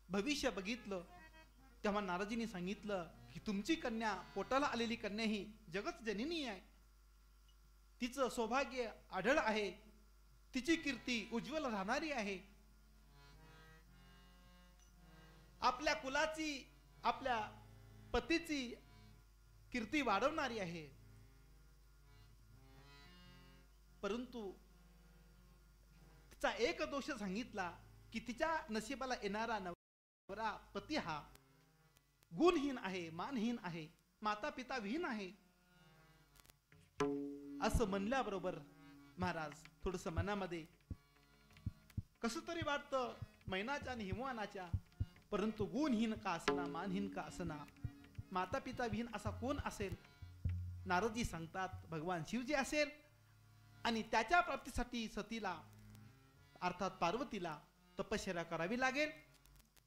भविष्य बघितलं तेव्हा नारदजींनी सांगितलं की तुमची कन्या, पोटाला आलेली कन्या ही जगत जननी आहे. तिचं सौभाग्य आढळ आहे. तिची कीर्ती उज्ज्वल राहणारी आहे. आपल्या कुलाची, आपल्या पतीची कीर्ती वाढवणारी आहे. परंतु तिचा एक दोष सांगितला की तिच्या नशिबाला येणारा नवरा पती हा गुणहीन आहे, मानहीन आहे, माता पिता विहीन आहे. असं म्हणल्याबरोबर महाराज थोडस मनामध्ये कसं तरी वाटतं मैनाच्या आणि हिमवानाच्या. परंतु गुणहीन का असना, मानहीन का असना, माता पिता विहीन असा कोण असेल? नारदजी सांगतात भगवान शिवजी असेल. आणि त्याच्या प्राप्तीसाठी सतीला अर्थात पार्वतीला तपश्चर्या करावी लागेल.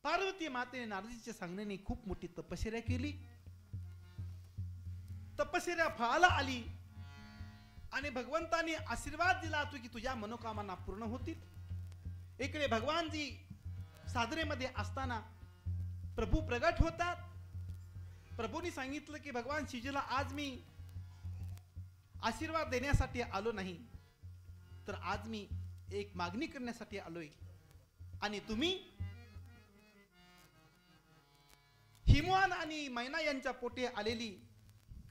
पार्वती मातेने नारदजीच्या सांगण्याने खूप मोठी तपश्चर्या केली. तपश्चर्या फळाला आली आणि भगवंताने आशीर्वाद दिला की तुझ्या मनोकामना पूर्ण होतील. इकडे भगवानजी साधनेमध्ये असताना प्रभू प्रगट होतात. प्रभूंनी सांगितलं की भगवान शिवजीला आज मी आशीर्वाद देण्यासाठी आलो नाही, तर आज मी एक मागणी करण्यासाठी आलोय. आणि तुम्ही हिमवान आणि मैना यांच्या पोटी आलेली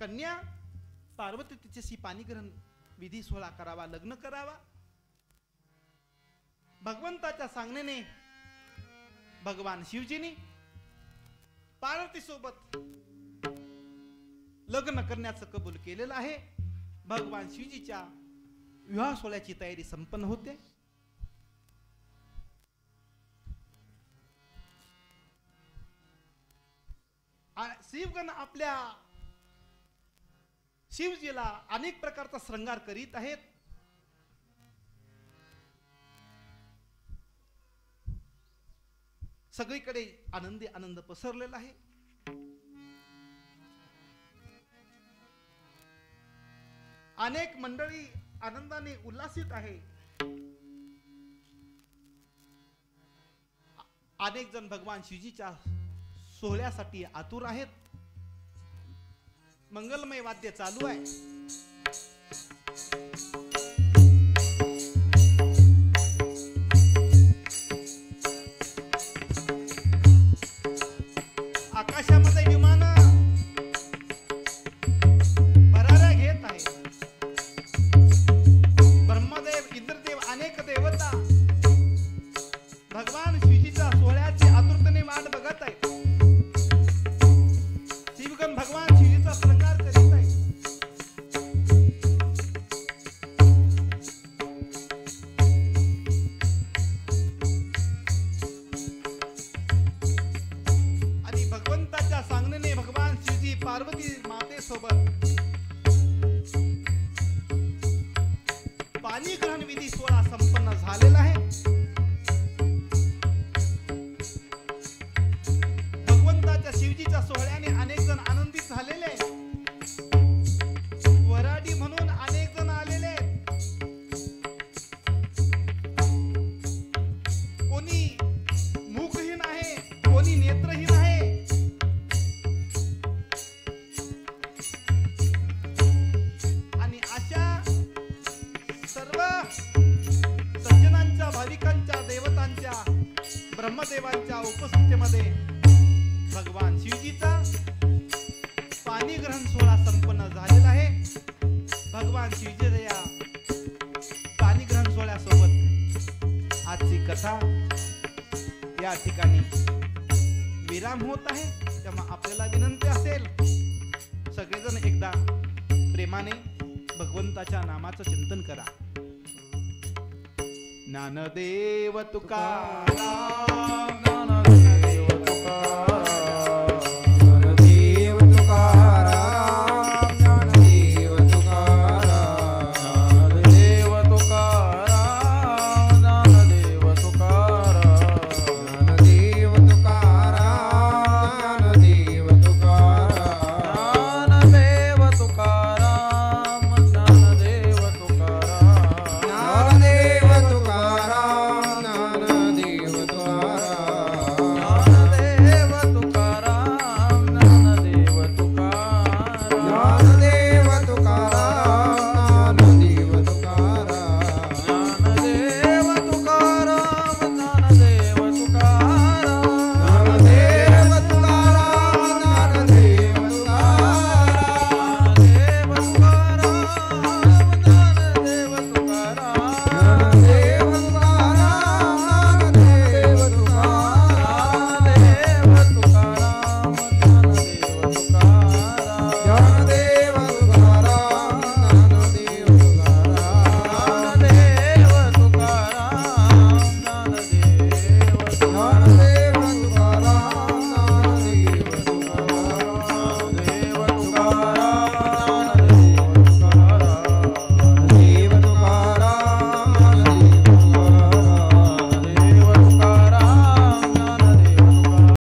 कन्या पार्वती तिच्याशी पाणीग्रहण विधी सोहळा करावा, लग्न करावा. भगवंताच्या सांगण्याने भगवान शिवजीनी पार्वती सोबत लग्न करण्याचं कबूल केलेलं आहे. भगवान शिवजीच्या विवाह सोहळ्याची तयारी संपन्न होते. शिवगण आपल्या शिवजीला अनेक प्रकारचा श्रंगार करीत आहेत. सगळीकडे आनंदी आनंद पसरलेला आहे. अनेक मंडळी आनंदाने उल्हासित आहे. अनेक जण भगवान शिवजीच्या सोहळ्यासाठी आतुर आहेत. मंगलमय वाद्य चालू आहे. आकाशामध्ये विमान भराऱ्या घेत आहे. ब्रह्मदेव, इंद्रदेव, अनेक देवता भगवान शिवजीच्या सोहळ्याची आतुरतेने वाट बघत आहेत. शिवगण भगवान शिवजीचा श्रंगार करीत आहे. आणि भगवंताच्या सांगण्याने भगवान शिवजी पार्वती मातेसोबत पाणी ग्रहण विधी सोहळा संपन्न झालेला आहे. भगवंताच्या शिवजीच्या सोहळ्याने अनेक जण आनंदित झालेले आहेत. वराडी म्हणून अनेक जण आलेले आहेत. कोणी मुखहीन आहे, कोणी नेत्रहीन आहे. आणि अशा सर्व सज्जनांच्या, भाविकांच्या, देवतांच्या, ब्रह्मदेवांच्या उपस्थितीमध्ये भगवान शिवजीचा पाणी ग्रहण सोहळा संपन्न झालेला आहे. भगवान शिवजीच्या या पाणी ग्रहण सोहळ्यासोबत आजची कथा या ठिकाणी विराम होत आहे. तेव्हा आपल्याला विनंती असेल सगळेजण एकदा प्रेमाने भगवंताच्या नामाचं चिंतन करा. ज्ञानदेव तुकाराम